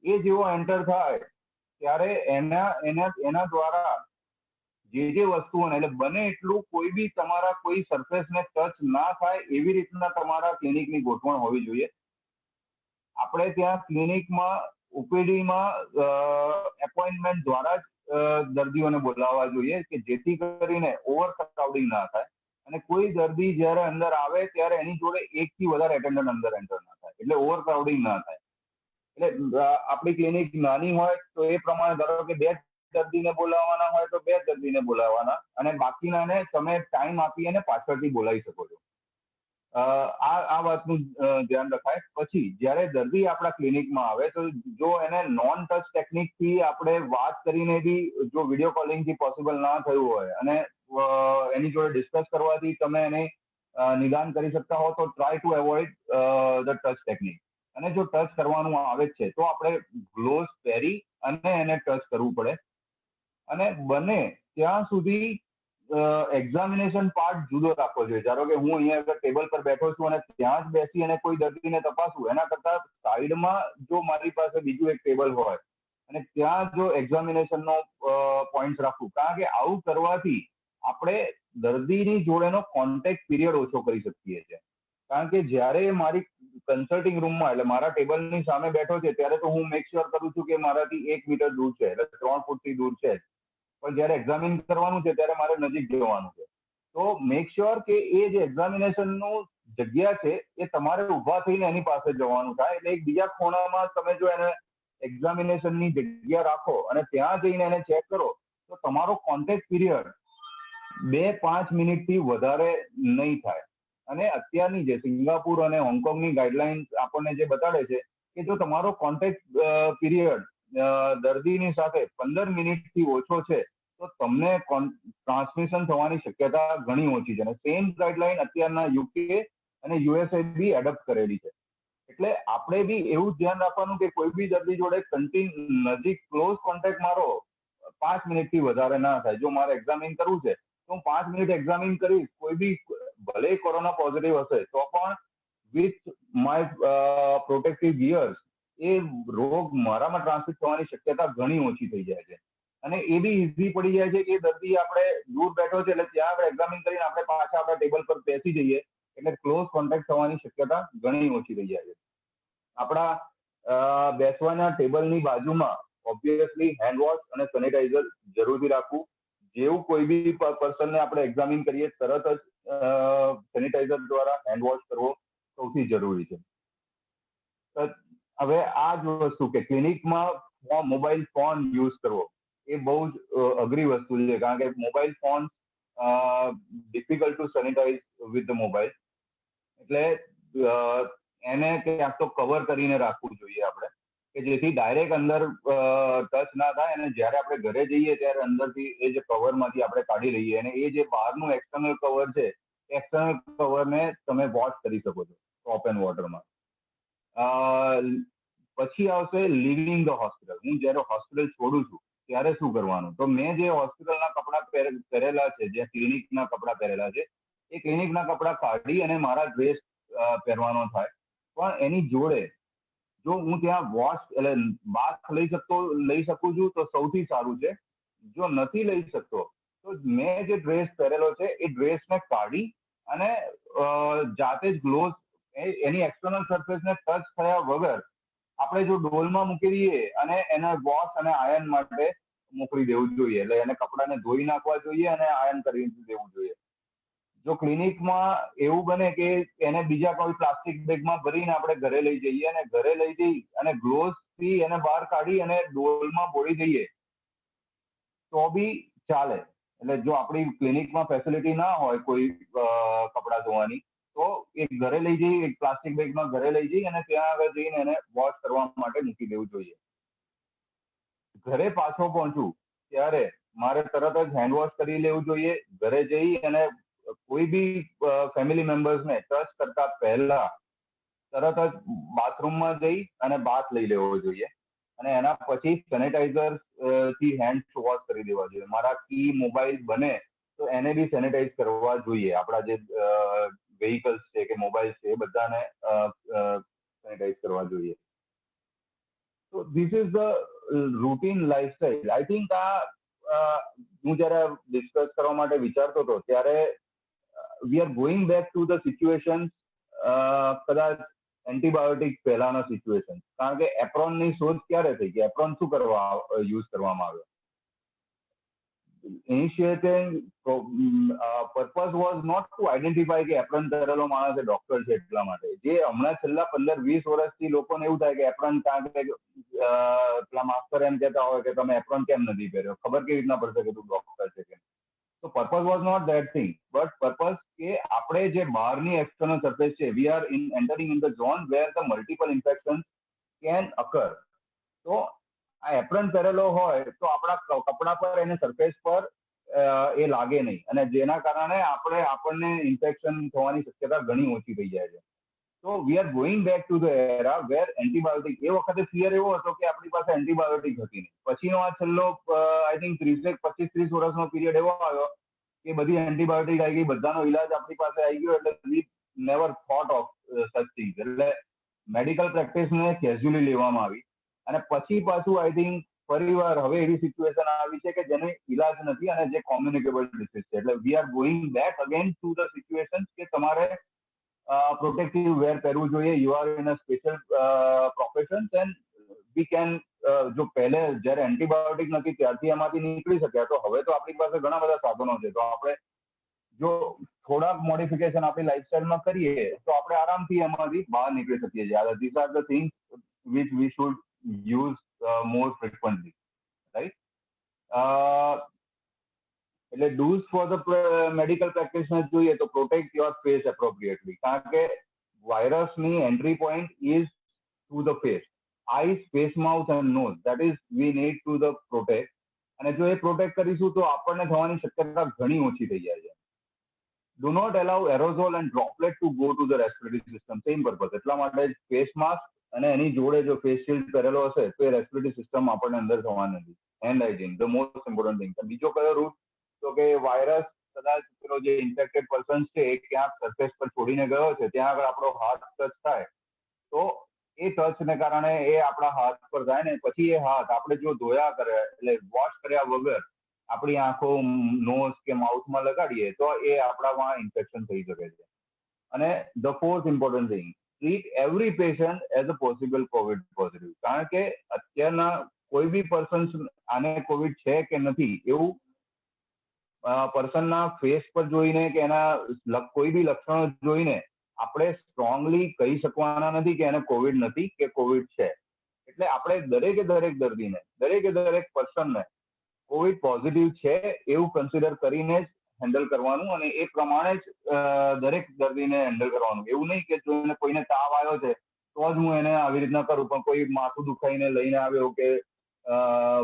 એ જેવો એન્ટર થાય ત્યારે એના દ્વારા જે વસ્તુઓને એટલે બને એટલું કોઈ બી તમારા કોઈ સરફેસને ટચ ના થાય એવી રીતના તમારા ક્લિનિકની ગોઠવણ હોવી જોઈએ. આપણે ત્યાં ક્લિનિકમાં ઓપીડીમાં એપોઇન્ટમેન્ટ દ્વારા જ દર્દીઓને બોલાવવા જોઈએ કે જેથી કરીને ઓવર ક્રાઉડિંગ ના થાય અને કોઈ દર્દી જ્યારે અંદર આવે ત્યારે એની જોડે એકથી વધારે એટેન્ડન્ટ અંદર એન્ટર ના થાય, એટલે ઓવર ક્રાઉડિંગ ના થાય. એટલે આપણી ક્લિનિક નાની હોય તો એ પ્રમાણે ધારો કે 2 દર્દીને બોલાવવાના હોય તો 2 દર્દીને બોલાવવાના અને બાકીનાને તમે ટાઈમ આપી અને પાછળથી બોલાવી શકો છો. આ વાતનું ધ્યાન રખાય. પછી જ્યારે દર્દી આપણા ક્લિનિકમાં આવે તો જો એને નોન ટચ ટેકનિકથી આપણે વાત કરીને બી જો વિડીયો કોલિંગથી પોસિબલ ના થયું હોય અને એની જોડે ડિસ્કસ કરવાથી તમે એને નિદાન કરી શકતા હો તો try to avoid the touch technique. અને જો ટચ કરવાનું આવે છે તો આપણે ગ્લોવ્સ પહેરી અને એને ટચ કરવું પડે. અને બને ત્યાં સુધી એક્ઝામિનેશન પાર્ટ જુદો રાખવો જોઈએ. ધારો કે હું અહીંયા ટેબલ પર બેઠો છું અને ત્યાં જ બેસી અને કોઈ દર્દીને તપાસું એના કરતા સાઈડમાં જો મારી પાસે બીજું એક ટેબલ હોય અને ત્યાં જો એક્ઝામિનેશનનો પોઈન્ટ રાખું, કારણ કે આવું કરવાથી આપણે દર્દીની જોડેનો કોન્ટેક્ટ પીરિયડ ઓછો કરી શકીએ છીએ. કારણ કે જ્યારે મારી કન્સલ્ટિંગ રૂમમાં એટલે મારા ટેબલની સામે બેઠો છે ત્યારે તો હું મેક શ્યોર કરું છું કે મારાથી 1 મીટર દૂર છે, એટલે 3 ફૂટથી દૂર છે. પણ જ્યારે એક્ઝામિન કરવાનું છે ત્યારે મારે નજીક જવાનું છે. તો મેક શ્યોર કે એ જે એક્ઝામિનેશનનું જગ્યા છે એ તમારે ઊભા થઈને એની પાસે જવાનું થાય. એટલે એક બીજા ખૂણામાં તમે જો એને એક્ઝામિનેશનની જગ્યા રાખો અને ત્યાં જઈને એને ચેક કરો તો તમારો કોન્ટેક્ટ પીરિયડ 2-5 મિનિટથી વધારે નહીં થાય. અને અત્યારની જે સિંગાપુર અને હોંગકોંગની ગાઈડલાઇન્સ આપણને જે બતાડે છે કે જો તમારો કોન્ટેક્ટ પીરિયડ દર્દીની સાથે 15 મિનિટથી ઓછો છે તો તમને ટ્રાન્સમિશન થવાની શક્યતા ઘણી ઓછી છે. અને સેમ ગાઈડલાઇન અત્યારના યુકે અને યુએસએ બી એડપ્ટ કરેલી છે. એટલે આપણે બી એવું ધ્યાન રાખવાનું કે કોઈ બી દર્દી જોડે નજીક ક્લોઝ કોન્ટેક્ટ મારો 5 મિનિટથી વધારે ના થાય. જો મારે એક્ઝામિન કરવું છે તો હું 5 મિનિટ એક્ઝામિન કરીશ. કોઈ બી ભલે કોરોના પોઝિટિવ હશે તો પણ વિથ માય પ્રોટેક્ટિવ ગિયર્સ એ રોગ મારામાં ટ્રાન્સમિટ થવાની શક્યતા ઘણી ઓછી થઈ જાય છે. અને એ બી ઇઝી પડી જાય છે કે દર્દી આપણે દૂર બેઠો છે એટલે ત્યાં આપણે એક્ઝામિન કરીને આપણે પાછા આપણા ટેબલ પર બેસી જઈએ એટલે ક્લોઝ કોન્ટેક્ટ થવાની શક્યતા ઘણી ઓછી થઈ જાય છે. આપણા બેસવાના ટેબલની બાજુમાં ઓબ્વિયસલી હેન્ડ વોશ અને સેનિટાઈઝર જરૂરથી રાખવું. જેવું કોઈ બી પર્સનને આપણે એક્ઝામિન કરીએ તરત જ સેનિટાઈઝર દ્વારા હેન્ડ વોશ કરવો સૌથી જરૂરી છે. હવે આ જ વસ્તુ કે ક્લિનિકમાં મોબાઈલ ફોન યુઝ કરવો એ બહુ જ અઘરી વસ્તુ છે. કારણ કે mobile phone difficult to sanitize with the mobile. એટલે એને ક્યાંક તો કવર કરીને રાખવું જોઈએ આપણે કે જેથી ડાયરેક્ટ અંદર ટચ ના થાય અને જ્યારે આપણે ઘરે જઈએ ત્યારે અંદરથી એ જે કવરમાંથી આપણે કાઢી લઈએ અને એ જે બહારનું એક્સટર્નલ કવર છે એક્સટર્નલ કવરને તમે વોશ કરી શકો છો સોપ એન્ડ વોટરમાં. પછી આવશે લિવિંગ ધ હોસ્પિટલ. હું જ્યારે હોસ્પિટલ છોડું છું ત્યારે શું કરવાનું? તો મેં જે હોસ્પિટલના કપડાં પહેરેલા છે, જે ક્લિનિકના કપડાં પહેરેલા છે એ ક્લિનિકના કપડાં કાઢી અને મારા ડ્રેસ પહેરવાનો થાય. પણ એની જોડે જો હું ત્યાં વોશ એટલે બાથ લઈ શકું છું તો સૌથી સારું છે. જો નથી લઈ શકતો તો મેં જે ડ્રેસ પહેરેલો છે એ ડ્રેસને કાઢી અને જાતે જ ગ્લોવ્સ એની એક્સટર્નલ સરફેસને ટચ થયા વગર આપણે જો ડોલમાં મૂકી દઈએ અને એને વોશ અને આયર્ન માટે મોકલી દેવું જોઈએ. એટલે એને કપડાને ધોઈ નાખવા જોઈએ અને આયર્ન કરી દેવું જોઈએ. જો ક્લિનિકમાં એવું બને કે એને બીજા કોઈ પ્લાસ્ટિક બેગમાં ભરીને આપણે ઘરે લઈ જઈએ અને ઘરે લઈ જઈ અને ગ્લોવ્સથી એને બહાર કાઢી અને ડોલમાં બોળી દઈએ તો બી ચાલે. એટલે જો આપણી ક્લિનિકમાં ફેસિલિટી ના હોય કોઈ કપડાં ધોવાની તો એક ઘરે લઈ જઈ એક પ્લાસ્ટિક બેગમાં ઘરે લઈ જઈ અને ત્યાં આગળ જઈને એને વોશ કરવા માટે મૂકી દેવું જોઈએ. ઘરે પાછો પહોંચું ત્યારે મારે તરત જ હેન્ડ વોશ કરી લેવું જોઈએ. ઘરે જઈ અને કોઈ બી ફેમિલી મેમ્બર્સને ટચ કરતા પહેલા તરત જ બાથરૂમમાં જઈ અને બાથ લઈ લેવો જોઈએ અને એના પછી સેનેટાઈઝર થી હેન્ડ વોશ કરી દેવા જોઈએ. મારા કી મોબાઈલ બને તો એને બી સેનેટાઈઝ કરવા જોઈએ. આપણા જે વેહિકલ્સ છે કે મોબાઈલ છે એ બધાને સેનેટાઈઝ કરવા જોઈએ. So this is the routine lifestyle. I think હું જયારે ડિસ્કસ કરવા માટે વિચારતો હતો ત્યારે we are going back to the situation કદાચ એન્ટીબાયોટિક પહેલાના સિચ્યુએશન. કારણ કે એપ્રોનની શોધ ક્યારે થઈ કે એપ્રોન શું કરવા યુઝ કરવામાં આવ્યો? Initiating purpose was not to identify કે એપ્રોન પહેરેલો માણસ એ ડોક્ટર છે એટલા માટે. જે હમણાં છેલ્લા 15-20 વર્ષથી લોકોને એવું થાય કે એપ્રોન કારણ કે પેલા માસ્ટર એમ કહેતા હોય કે તમે એપ્રોન કેમ નથી પહેર્યો, ખબર કેવી રીતના પડશે કે તું ડોક્ટર છે કે. So purpose was not that thing, but purpose કે આપણે જે બહારની external surface છે, we are entering in the zone where the multiple infections can occur. તો આ એપ્રન પહેરેલો હોય તો આપણા કપડા પર એને સરફેસ પર એ લાગે નહીં અને જેના કારણે આપણને ઇન્ફેક્શન થવાની શક્યતા ઘણી ઓછી થઈ જાય છે. So we are going back to the era where antibiotic, એ વખતે ફિયર એવો હતો કે આપણી પાસે એન્ટીબાયોટિક હતી નહીં. પછીનો આ છેલ્લો આઈ થિંક 25-30 વર્ષનો પીરિયડ એવો આવ્યો કે બધી એન્ટીબાયોટિક આવી ગઈ, બધાનો ઇલાજ આપણી પાસે આવી ગયો, એટલે વી નેવર થોટ ઓફ સચ થિંગ્સ. એટલે મેડિકલ પ્રેક્ટિસને કેઝ્યુઅલી લેવામાં આવી અને પછી પાછું આઈ થિંક ફરીવાર હવે એવી સિચ્યુએશન આવી છે કે જેનો ઇલાજ નથી અને જે કોમ્યુનિકેબલ ડિસીઝ છે. એટલે વી are going back again to the situation કે તમારે પ્રોટેક્ટિવ વેર પહેરવું જોઈએ. You are in a special profession and we can, જો પહેલે જયારે એન્ટીબાયોટિક નથી ત્યારથી એમાંથી નીકળી શક્યા, તો હવે તો આપણી પાસે ઘણા બધા સાધનો છે. તો આપણે જો થોડાક મોડિફિકેશન આપણી લાઈફસ્ટાઈલમાં કરીએ તો આપણે આરામથી એમાંથી બહાર નીકળી શકીએ છીએ. This are the things which we should use more frequently, right? એટલે do's for the medical practitioners જોઈએ તો protect your face appropriately. કારણ કે વાયરસની entry point is through the face. Eyes, face, mouth and nose, that is we need to the protect. અને જો એ protect કરીશું તો આપણને થવાની શક્યતા ઘણી ઓછી થઈ જાય છે. Do not allow aerosol and droplet to go to the respiratory system. Same purpose. એટલા માટે ફેસ માસ્ક અને એની જોડે જો ફેસ શિલ્ડ પહેરેલો હશે તો એ રેસ્પિરેટરી સિસ્ટમ આપણને અંદર થવાની નથી. Hand hygiene the most important thing. બીજો કયો રૂટ? તો કે વાયરસ કદાચ પેલો જે ઇન્ફેક્ટેડ પર્સન છે એ ક્યાંક સરફેસ પર છોડીને ગયો છે, ત્યાં આગળ આપણો હાથ ટચ થાય તો એ ટચને કારણે એ આપણા હાથ પર જાય ને પછી એ હાથ આપણે જો ધોયા કરે એટલે વોશ કર્યા વગર આપણી આંખો, નોઝ કે માઉથમાં લગાડીએ તો એ આપણામાં ઇન્ફેક્શન થઈ શકે છે. અને the fourth important thing, treat every patient as a possible Covid positive. કારણ કે અત્યારના કોઈ બી પર્સન આને કોવિડ છે કે નથી એવું પર્સનના ફેસ પર જોઈને કે એના કોઈ બી લક્ષણો જોઈને આપણે સ્ટ્રોંગલી કહી શકવાના નથી કે એને કોવિડ નથી કે કોવિડ છે. એટલે આપણે દરેક દર્દીને, દરેક પર્સનને કોવિડ પોઝિટિવ છે એવું કન્સિડર કરીને જ હેન્ડલ કરવાનું અને એ પ્રમાણે જ દરેક દર્દીને હેન્ડલ કરવાનું. એવું નહીં કે જો કોઈને તાવ આવ્યો છે તો જ હું એને આવી રીતના કરું, પણ કોઈ માથું દુખાઈને લઈને આવ્યો કે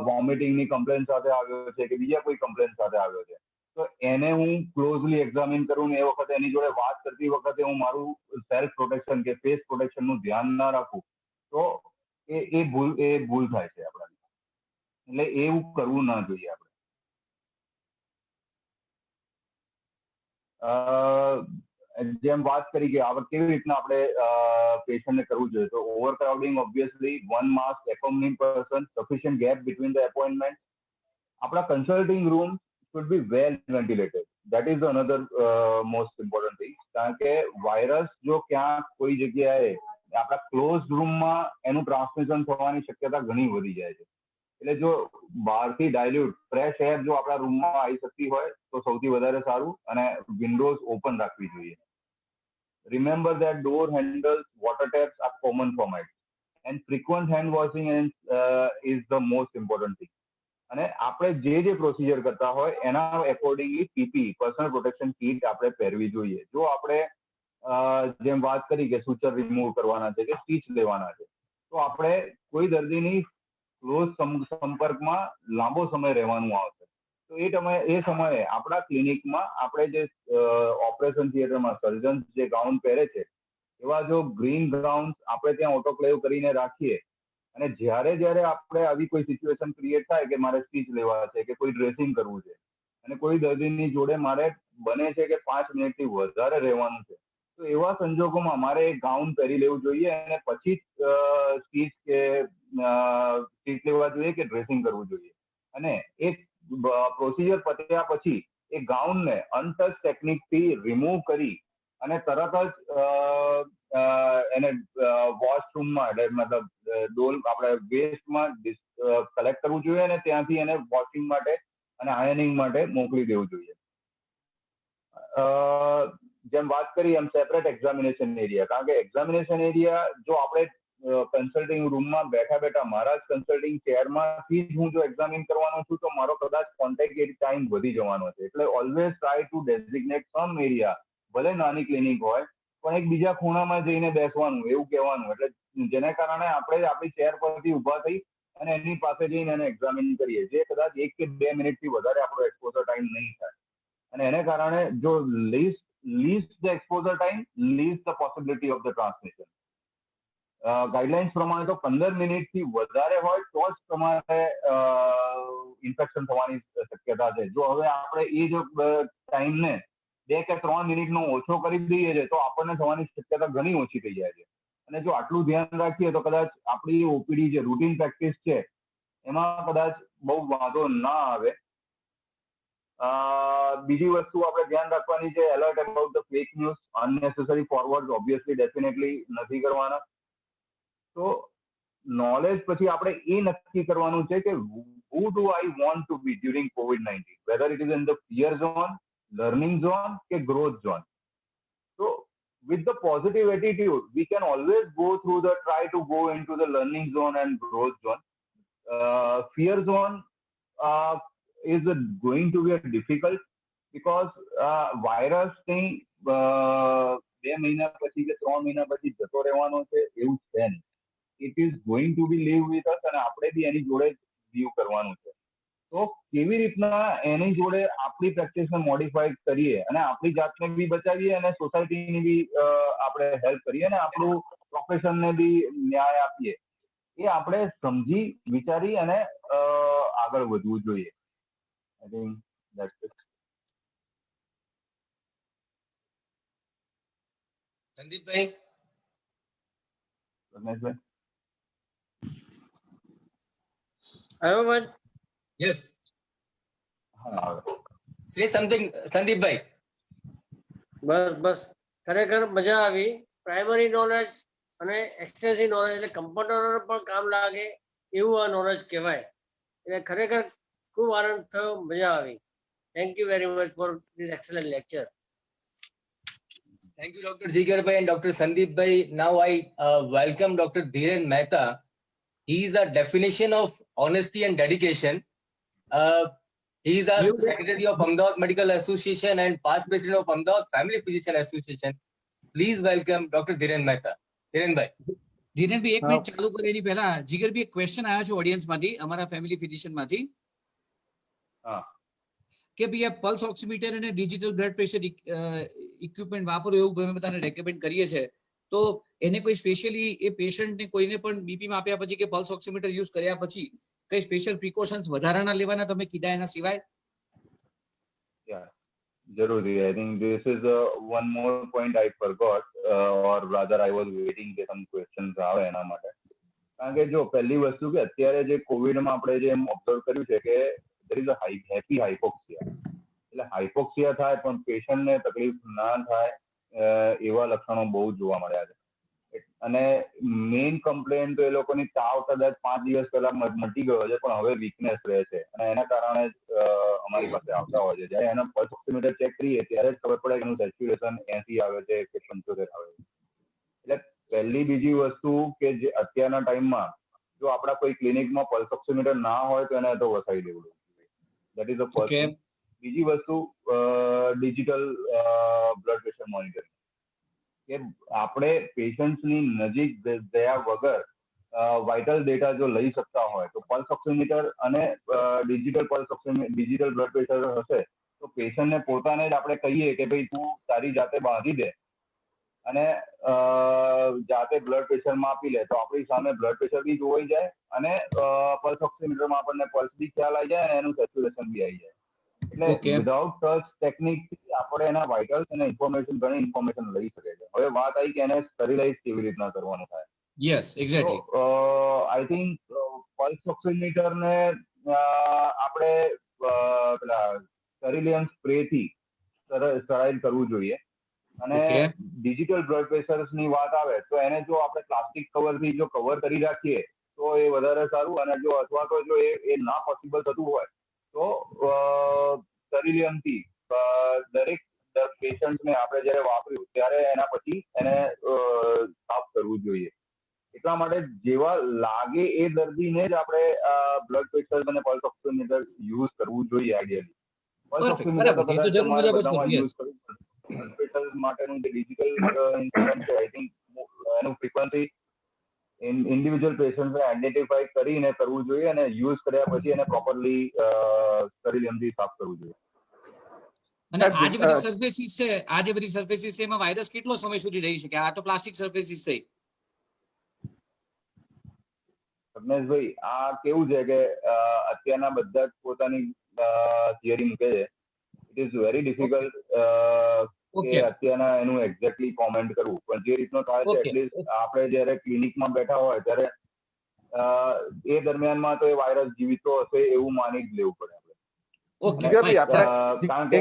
વોમિટિંગની કમ્પ્લેન સાથે આવ્યો છે કે બીજા કોઈ કમ્પ્લેન સાથે આવ્યો છે તો એને હું ક્લોઝલી એક્ઝામિન કરું ને એ વખતે એની જોડે વાત કરતી વખતે હું મારું સેલ્ફ પ્રોટેક્શન કે ફેસ પ્રોટેક્શનનું ધ્યાન ના રાખું તો એ ભૂલ થાય છે આપણાથી. એટલે એવું કરવું ના જોઈએ આપણે. જેમ વાત કરી કે આપણે કેવી રીતના આપણે પેશન્ટને કરવું જોઈએ, તો overcrowding obviously, one mask accompanying person, sufficient gap between the appointment. આપણા consulting room should be well ventilated. That is another most important thing. કારણ કે વાયરસ જો ક્યાં કોઈ જગ્યાએ આપણા ક્લોઝ રૂમમાં એનું ટ્રાન્સમિશન થવાની શક્યતા ઘણી વધી જાય છે. એટલે જો બહારથી ડાયલ્યુટ ફ્રેશ એર જો આપણા રૂમમાં આવી શકતી હોય તો સૌથી વધારે સારું અને વિન્ડોઝ ઓપન રાખવી જોઈએ. Remember that door handles, water taps are common formats and frequent hand washing is the most important thing. અને આપણે જે પ્રોસિજર કરતા હોય એના accordingly PP personal protection kit આપણે પહેરવી જોઈએ. જો આપણે જેમ વાત કરી કે સૂચર રિમૂવ કરવાના છે કે સ્ટીચ લેવાના છે તો આપણે કોઈ દર્દીની ક્લોઝ સંપર્કમાં લાંબો સમય રહેવાનું આવશે તો એ સમયે આપણા ક્લિનિકમાં આપણે જે ઓપરેશન થિયેટરમાં સર્જન જે ગાઉન પહેરે છે એવા જો ગ્રીન ગ્રાઉન્ડ આપણે ત્યાં ઓટોક્લેવ કરીને રાખીએ અને જ્યારે જ્યારે આપણે આવી કોઈ સિચ્યુએશન ક્રિએટ થાય કે મારે સ્ટીચ લેવા છે કે કોઈ ડ્રેસિંગ કરવું છે અને કોઈ દર્દીની જોડે મારે બને છે કે 5 મિનિટથી વધારે રહેવાનું છે, તો એવા સંજોગોમાં મારે એક ગાઉન પહેરી લેવું જોઈએ અને પછી સ્ટીચ કે સ્ટીચ લેવા જોઈએ કે ડ્રેસિંગ કરવું જોઈએ. અને એક પ્રોસિજર પત્યા પછી એ ગાઉનને અનટચ ટેકનિકથી રિમૂવ કરી અને તરત જ એને વોશરૂમમાં એટલે મતલબ ડોલ આપણે વેસ્ટમાં કલેક્ટ કરવું જોઈએ અને ત્યાંથી એને વોશિંગ માટે અને આયર્નિંગ માટે મોકલી દેવું જોઈએ. જેમ વાત કરી એમ સેપરેટ એક્ઝામિનેશન એરિયા, કારણ કે એક્ઝામિનેશન એરિયા જો આપણે કન્સલ્ટિંગ રૂમમાં બેઠા બેઠા મારા જ કન્સલ્ટિંગ ચેરમાંથી જ હું જો એક્ઝામિન કરવાનો છું તો મારો કદાચ કોન્ટેક્ટ ટાઈમ વધી જવાનો છે. એટલે always try to designate some area, ભલે નાની ક્લિનિક હોય પણ એક બીજા ખૂણામાં જઈને બેસવાનું, એવું કહેવાનું, એટલે જેને કારણે આપણે આપણી ચેર પરથી ઉભા થઈ અને એની પાસે જઈને એને એક્ઝામિન કરીએ, જે કદાચ 1 કે 2 મિનિટથી વધારે આપણો એક્સપોઝર ટાઈમ નહીં થાય. અને એને કારણે જો least the exposure time, least the possibility of the transmission. Guidelines પ્રમાણે તો 15 મિનિટથી વધારે હોય તો જ તમારે ઇન્ફેક્શન થવાની શક્યતા છે. જો હવે આપણે એ જો ટાઈમને 2 કે 3 મિનિટનો ઓછો કરી દઈએ છીએ તો આપણને થવાની શક્યતા ઘણી ઓછી થઈ જાય છે. અને જો આટલું ધ્યાન રાખીએ તો કદાચ આપણી ઓપીડી જે રૂટીન પ્રેક્ટિસ છે એમાં કદાચ બહુ વાંધો ના આવે. બીજી વસ્તુ આપણે ધ્યાન રાખવાની છે, alert about the fake news, અનનેસેસરી forward obviously definitely નથી કરવાના. તો નોલેજ પછી આપણે એ નક્કી કરવાનું છે કે who do I want to be during COVID-19, whether it is in the fear zone, learning zone કે growth zone. So with the positive attitude we can always try to go into the learning zone and growth zone. Fear zone is going to be difficult because virus ની 2 મહિના પછી કે 3 મહિના પછી જતો રહેવાનો છે એવું છે નહીં. It is going to be live with us અને આપણે બી એની જોડે લીવ કરવાનું છે. તો કેવી રીતના એની જોડે આપણી પ્રેક્ટિસને મોડિફાઈ કરીએ અને આપણી જાતને બી બચાવીએ અને સોસાયટીની બી આપણે હેલ્પ કરીએ અને આપણું પ્રોફેશનને બી ન્યાય આપીએ, એ આપણે સમજી વિચારી અને આગળ વધવું જોઈએ. I think that's it. સંદીપભાઈ. રમેશભાઈ. આવ્યો વાત? યસ. હા. સે સમથિંગ સંદીપભાઈ. બસ ખરેખર મજા આવી. પ્રાઇમરી નોલેજ અને એક્સટેન્સિવ નોલેજ એટલે કમ્પાઉન્ડરોને પણ કામ લાગે એવું આ નોલેજ કહેવાય. એટલે ખરેખર ખૂબ આનંદ થયો, મજા આવી. Thank you very much for this excellent lecture. Thank you, Dr. Jigar and Dr. Sandeep Bhai. Now I welcome Dr. Dhiren Mehta. He is a definition of honesty and dedication. He is a secretary of Ahmedabad Medical Association and past president of Ahmedabad Family Physician Association. Please welcome Dr. Dhiren Mehta. Dhiren Bhai. Dhiren Bhai, 1 minute ચાલુ કરે એની પહેલા જીગર ભી એક question આવ્યો છે audience માંથી, અમારા family physician માંથી. હા. કે ભાઈ આ પલ્સ ઓક્સિમીટર અને ડિજિટલ બ્લડ પ્રેશર ઇક્વિપમેન્ટ વાપરો એવું અમે બધાને રેકમેન્ડ કરીએ છીએ. તો એને કોઈ સ્પેશિયલી એ પેશન્ટને કોઈને પણ બીપી માપ્યા પછી કે પલ્સ ઓક્સિમીટર યુઝ કર્યા પછી કઈ સ્પેશિયલ પ્રિકોશન્સ વધારાના લેવાના તમે કીધા એના સિવાય? જરૂરથી. I think this is one more point I forgot, or rather I was waiting કે some questions આવે એના માટે. કારણ કે જો પહેલી વસ્તુ કે અત્યારે જે કોવિડમાં આપણે જે ઓબ્ઝર્વ કર્યું છે કે there is a happy hypoxia. એટલે હાઇપોક્સિયા થાય પણ પેશન્ટને તકલીફ ના થાય એવા લક્ષણો બહુ જોવા મળ્યા છે. અને મેઇન કમ્પ્લેન તો એ લોકોની તાવ કદાચ 5 દિવસ પહેલા મટી ગયો છે પણ હવે વીકનેસ રહે છે અને એના કારણે અમારી પાસે આવતા હોય છે. જ્યારે એના પલ્સ ઓક્સિમીટર ચેક કરીએ ત્યારે જ ખબર પડે કે એનું સેચ્યુરેશન 80 આવે છે કે 75 આવે છે. એટલે પહેલી બીજી વસ્તુ કે જે અત્યારના ટાઈમમાં જો આપણા કોઈ ક્લિનિકમાં પલ્સ ઓક્સિમીટર ના હોય તો એને તો વસાવી દેવું જોઈએ. That is the first. બીજી વસ્તુ ડિજિટલ બ્લડ પ્રેશર મોનિટરિંગ, કે આપણે પેશન્ટની નજીક ગયા વગર વાઇટલ ડેટા જો લઈ શકતા હોય તો પલ્સ ઓક્સિમીટર અને ડિજિટલ બ્લડ પ્રેશર હશે તો પેશન્ટને પોતાને જ આપણે કહીએ કે ભાઈ તું તારી જાતે બાંધી દે અને જાતે બ્લડ પ્રેશર માપી લે તો આપણી સામે બ્લડ પ્રેશર બી જોવાઈ જાય અને પલ્સ ઓક્સિમીટરમાં આપણને પલ્સ બી ખ્યાલ આવી જાય અને એનું સેચ્યુરેશન બી આવી જાય. એટલે Okay. વિધાઉટ ટચ ટેકનિક આપણે એના વાઇટલ્સ અને ઘણી ઇન્ફોર્મેશન લઈ શકે છે. હવે વાત આવી કે એને સ્ટરીલાઇઝ કેવી રીતના કરવાનું થાય. Yes, exactly. તો આઈ થિંક પલ્સ ઓક્સિમીટર ને આપણે પેલા સ્ટરીલિયમ સ્પ્રે થી સ્ટરાઇલ કરવું જોઈએ. અને Okay. ડિજિટલ બ્લડ પ્રેશર્સ ની વાત આવે તો એને જો આપણે પ્લાસ્ટિક કવર થી જો કવર કરી રાખીએ તો એ વધારે સારું. અને જો અથવા તો જો એ ના પોસિબલ થતું હોય તો સ્ટરીલિયમ થી દરેક પેશન્ટ ને આપણે જયારે વાપર્યું ત્યારે એના પછી એને સાફ કરવું જોઈએ. એટલા માટે જેવા લાગે એ દર્દીને જ આપણે બ્લડ પ્રેશર અને પલ્સ ઓક્સિમીટર યુઝ કરવું જોઈએ આઈડિયલી. Pulse Perfect. ઓક્સિમીટર તો બરાબર છે. એ તો કદાચ જરૂર તમારે મુજબ જ બધામાં કરવું. Yes. યુઝ કરવું પડે. બ્લડ પ્રેશર માટેનું જે ડિજિટલ ઇન્સ્ટ્રુમેન્ટ છે આઈ થિંક એનું ફ્રીક્વન્સી ઇન્ડિવિજ્યુઅલ પેશન્ટને આઈડેન્ટિફાઈ કરીને કરવું જોઈએ અને યુઝ કર્યા પછી એને પ્રોપરલી સ્ટરીલિયમથી સાફ કરવું જોઈએ. અને આ જે બધી સરફેસીસ છે, એમાં વાયરસ કેટલો સમય સુધી રહી શકે? આ તો પ્લાસ્ટિક સરફેસીસ થઈ. રમેશભાઈ, આ કેવું છે કે અત્યારના બધા જ પોતાની થિયરી મૂકે છે. ઇટ ઇઝ વેરી ડિફિકલ્ટ કે અત્યારના એનું એક્ઝેક્ટલી કોમેન્ટ કરવું. પણ જે રીતનો થાય છે એટલીસ્ટ આપણે જયારે ક્લિનિકમાં બેઠા હોય ત્યારે એ દરમિયાનમાં તો એ વાયરસ જીવિતો હશે એવું માની જ લેવું પડે આપણે. કારણ કે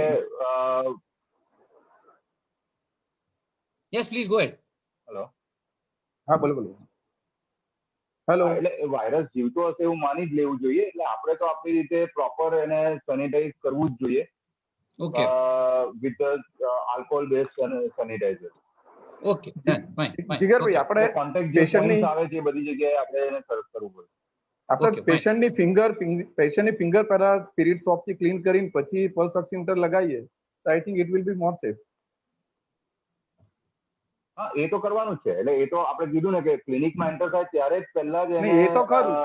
yes please go ahead. Hello. હા બોલો. હેલો. એટલે વાયરસ જીવતો હશે એવું માની જ લેવું જોઈએ. એટલે આપણે તો આપણી રીતે પ્રોપર એને સેનિટાઈઝ કરવું જ જોઈએ. Okay. With alcohol based sanitizer. Okay, fine. Jigarbhai, આપણે કોન્ટેક્ટ જે પોઈન્ટ આવે છે બધી જગ્યાએ આપણે એને સર્ચ કરવું પડે. આપણે પેશન્ટની ફિંગર પહેલા સ્પિરિટ સોપથી ક્લીન કરીને પછી પલ્સ ઓક્સિમીટર લગાવીએ તો I think it will be more safe. હા, એ તો કરવાનું જ છે. એટલે એ તો આપણે કીધું ને કે ક્લિનિકમાં એન્ટર થાય ત્યારે જ પહેલા જ એને એ તો ખરું.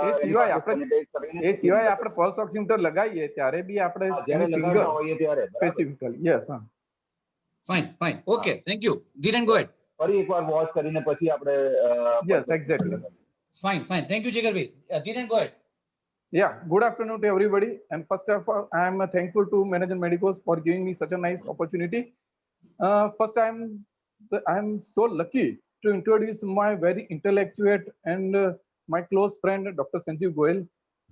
એ સિવાય આપણે પલ્સ ઓક્સિમીટર લગાવીએ ત્યારે બી આપણે જ્યારે લગાડતા હોઈએ ત્યારે સ્પેસિફિકલી. યસ. હા, fine. Okay, thank you. Dhiren go ahead. ફરી એકવાર વોચ કરીને પછી આપણે yes, exactly. Fine. Thank you, Jigar bhai. Dhiren, go ahead. Yeah, good afternoon to everybody. And first of all, I am thankful to Manager Medicos for giving me such a nice opportunity. First, I am so lucky to introduce my very intellectual and my close friend, Dr. Sanjeev Goel.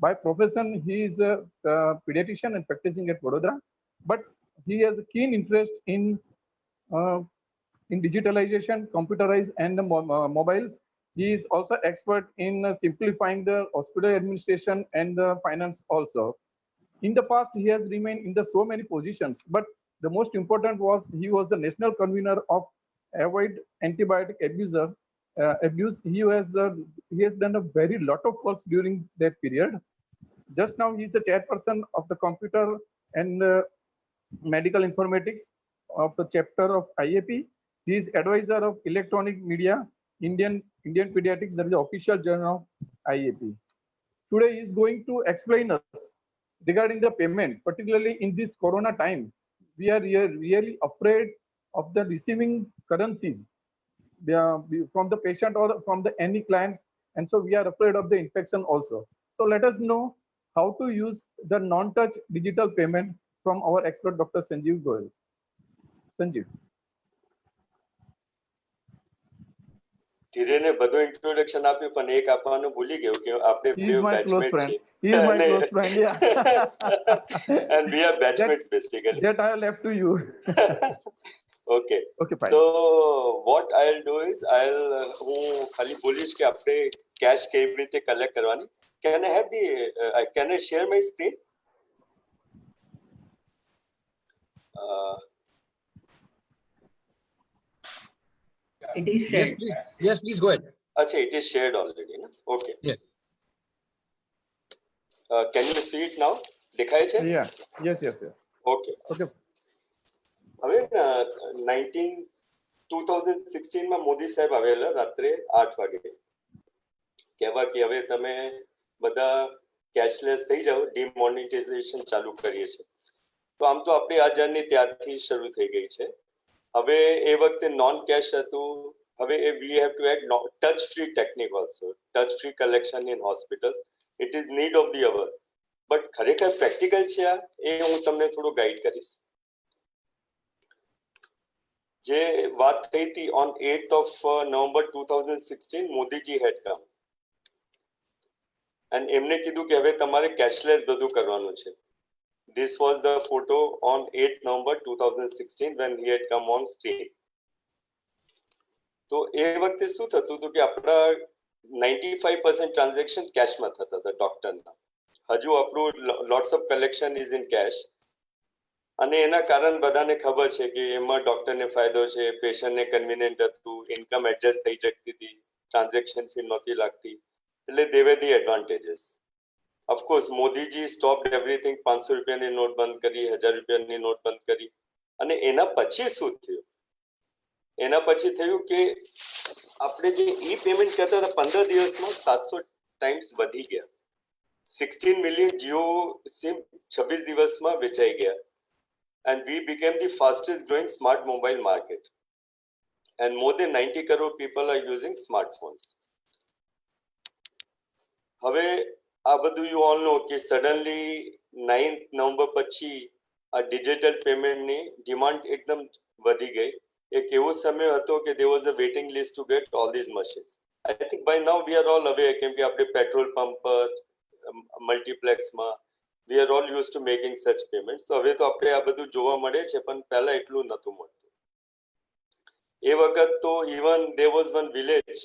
By profession, he is a pediatrician and practicing at Vadodara. But he has a keen interest in digitalization, computerized, and mobiles. He is also expert in simplifying the hospital administration and the finance also. In the past, he has remained in so many positions, but the most important was he was the national convener of Avoid Antibiotic Abuse. He has done a very lot of work during that period. Just now, he is the chairperson of the computer and medical informatics of the chapter of IAP. He is advisor of electronic media, Indian Pediatrics, that is the official journal of IAP. Today he is going to explain us regarding the payment, particularly in this Corona time. We are really afraid of the receiving currencies from the patient or from any clients, and so we are afraid of the infection also. So let us know how to use the non-touch digital payment from our expert, Dr. Sanjeev Goel. Sanjeev. ધીરેને બધું introduction આપ્યું પણ એક આપવાનું ભૂલી ગયો કે આપણે બે બેચમેટ છે. He is my close friend, yeah. And we are batchmates basically. That I left to you. Okay, fine. So what I'll do is હું ખાલી બોલીશ કે આપણે કેશ કેવી રીતે કલેક્ટ કરવાની. Can I share my screen? It is shared. Yes, please go ahead. Achha, it is shared already, na? Okay. Yes. Can you see it now? દેખાય છે? Yeah. Yes. Okay. હવે 2016 માં મોદી સાહેબ આવેલા રાત્રે 8 વાગે કહેવા કે હવે તમે બધા કેશલેસ થઈ જાઓ, ડિમોનેટાઇઝેશન ચાલુ કરીએ છીએ. તો આમ તો આપણી આ જર્ની ત્યારથી શરૂ થઈ ગઈ છે. હવે એ વખતે નોન કેશ હતું. હવે we have to add touch free technique also, touch free collection in hospital. It is need of the hour. But ખરેખર પ્રેક્ટિકલ છે આ, એ હું તમને થોડું ગાઈડ કરીશ. જે વાત થઈ હતી on 8th of November 2016 Modiji had come અને એમને કીધું કે હવે તમારે કેશલેસ બધું કરવાનું છે. This was the photo on 8th November 2016 when he had come on screen. તો એ વખતે શું થતું હતું કે આપણા 95% ટ્રાન્ઝેક્શન કેશમાં થતા હતા ડોક્ટરના. હજુ આપણું lots of collection is in cash. અને એના કારણ બધાને ખબર છે કે એમાં ડોક્ટરને ફાયદો છે, પેશન્ટને કન્વિનિયન્ટ હતું, ઇન્કમ એડજસ્ટ થઈ શકતી હતી, ટ્રાન્ઝેક્શન ફી નહોતી લાગતી, એટલે they were the advantages. Of course Modiji stopped everything. 500 રૂપિયાની નોટ બંધ કરી, 1000 રૂપિયાની નોટ બંધ કરી. અને એના પછી શું થયું? એના પછી થયું કે આપણે જે ઈ પેમેન્ટ કરતા હતા 15 દિવસમાં 700 ટાઈમ્સ વધી ગયા. 16 મિલિયન જીઓ સિમ 26 દિવસમાં વેચાઈ ગયા. And we became the fastest growing smart mobile market. And more than 90 crore people are using smartphones. હવે આ બધું you all know કે suddenly 9th November પછી આ ડિજિટલ પેમેન્ટની ડિમાન્ડ એકદમ વધી ગઈ. એક એવો સમય હતો કે there was a waiting list to get all these machines. I think by now we are all aware કેમ કે આપણે પેટ્રોલ પંપ પર, મલ્ટીપ્લેક્સમાં we are all used to making such payments. So હવે તો આપણે આ બધું જોવા મળે છે, પણ પહેલા એટલું નહોતું મળતું. એ વખત તો even there was one village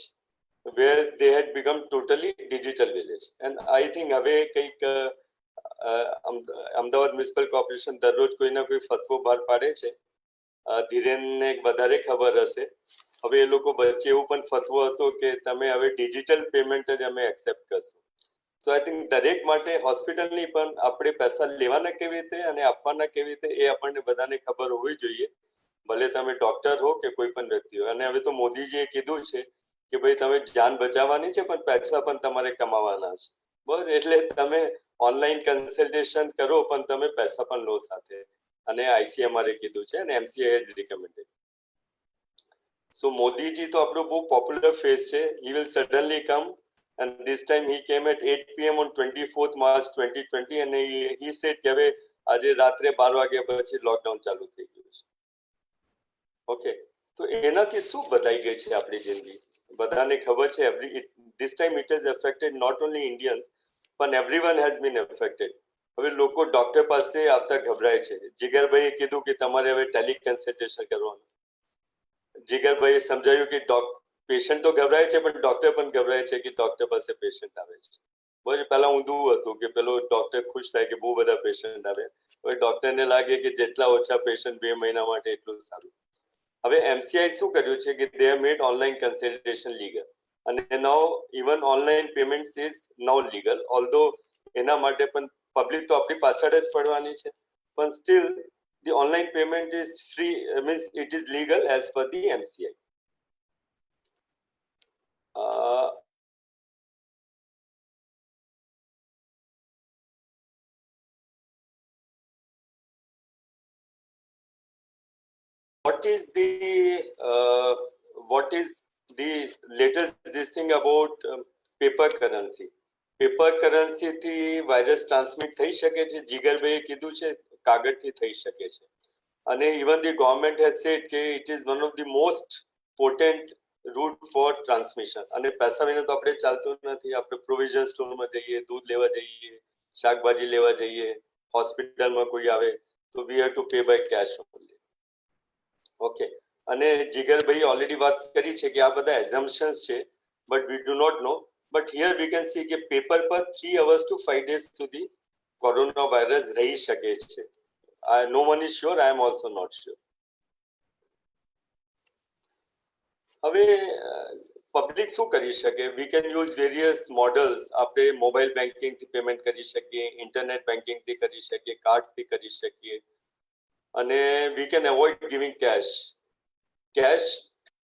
where they had become totally digital village. And I think હવે કંઈક અમદાવાદ મ્યુનિસિપલ કોર્પોરેશન દરરોજ કોઈ ના કોઈ ફતવો બહાર પાડે છે. ધીરેનને વધારે ખબર હશે. હવે એ લોકો વચ્ચે એવું પણ ફતવો હતો કે તમે હવે ડિજિટલ પેમેન્ટ જ અમે એક્સેપ્ટ કરશું. સો આઈ થિંક દરેક માટે હોસ્પિટલની પણ આપણે પૈસા લેવાના કેવી રીતે અને આપવાના કેવી રીતે એ આપણને બધાને ખબર હોવી જોઈએ, ભલે તમે ડોક્ટર હો કે કોઈ પણ વ્યક્તિ હોય. અને હવે તો મોદીજીએ કીધું છે કે ભાઈ તમે જાન બચાવવાની છે પણ પૈસા પણ તમારે કમાવાના છે. બસ એટલે તમે ઓનલાઈન કન્સલ્ટેશન કરો પણ તમે પૈસા પણ લો સાથે. અને આઈસીએમઆર કીધું છે અને MCI has recommended. So Modiji તો આપણો બહુ પોપ્યુલર ફેસ છે. He will suddenly come. And this time he came at 8 PM on 24th March 2020 and he said કે હવે આજે રાત્રે 12 વાગ્યા પછી લોકડાઉન ચાલુ થઈ ગયું છે. ઓકે, તો એનાથી શું બદલાઈ ગઈ છે આપણી જિંદગી? બધાને ખબર છે this time it has affected not only Indians but everyone has been affected. હવે લોકો ડોક્ટર પાસે આવતા ગભરાય છે. જીગરભાઈએ કીધું કે તમારે હવે ટેલી કન્સલ્ટેશન કરવાનું. જીગરભાઈએ સમજાવ્યું કે પેશન્ટ તો ગભરાય છે પણ ડોક્ટર પણ ગભરાય છે કે ડોક્ટર પાસે પેશન્ટ આવે છે. બરાબર, પહેલા ઊંધું હતું કે પેલો ડોક્ટર ખુશ થાય કે બહુ બધા પેશન્ટ આવે. હવે ડોક્ટરને લાગે કે જેટલા ઓછા પેશન્ટ 2 મહિના માટે એટલું સારું. હવે એમસીઆઈ શું કર્યું છે કે they have made online consultation legal અને now even online payments is now legal. Although એના માટે પણ પબ્લિક તો આપણી પાછળ જ પડવાની છે, પણ steel the online payment is free, means it is legal as per the MCI. What is the latest this thing about paper currency? Paper કરન્સીથી વાયરસ ટ્રાન્સમિટ થઈ શકે છે. જીગરભાઈએ કીધું છે કાગળથી થઈ શકે છે. અને even the government has said કે it is one of the most potent route for transmission. અને પૈસા વિના તો આપણે ચાલતું નથી. આપણે પ્રોવિઝન સ્ટોરમાં જઈએ, દૂધ લેવા જઈએ, શાકભાજી લેવા જઈએ, હોસ્પિટલમાં કોઈ આવે તો we have to pay by cash only. Okay, અને જીગરભાઈ ઓલરેડી વાત કરી છે કે આ બધા એઝમ્પશન્સ છે, but we do not know. But here we can see કે પેપર પર 3 hours to 5 days સુધી કોરોના વાયરસ રહી શકે છે. No one is sure, I am also not sure. હવે પબ્લિક શું કરી શકે? We can use various models. આપણે મોબાઈલ બેન્કિંગથી પેમેન્ટ કરી શકીએ, ઇન્ટરનેટ બેન્કિંગથી કરી શકીએ, કાર્ડથી કરી શકીએ. અને we can avoid giving cash.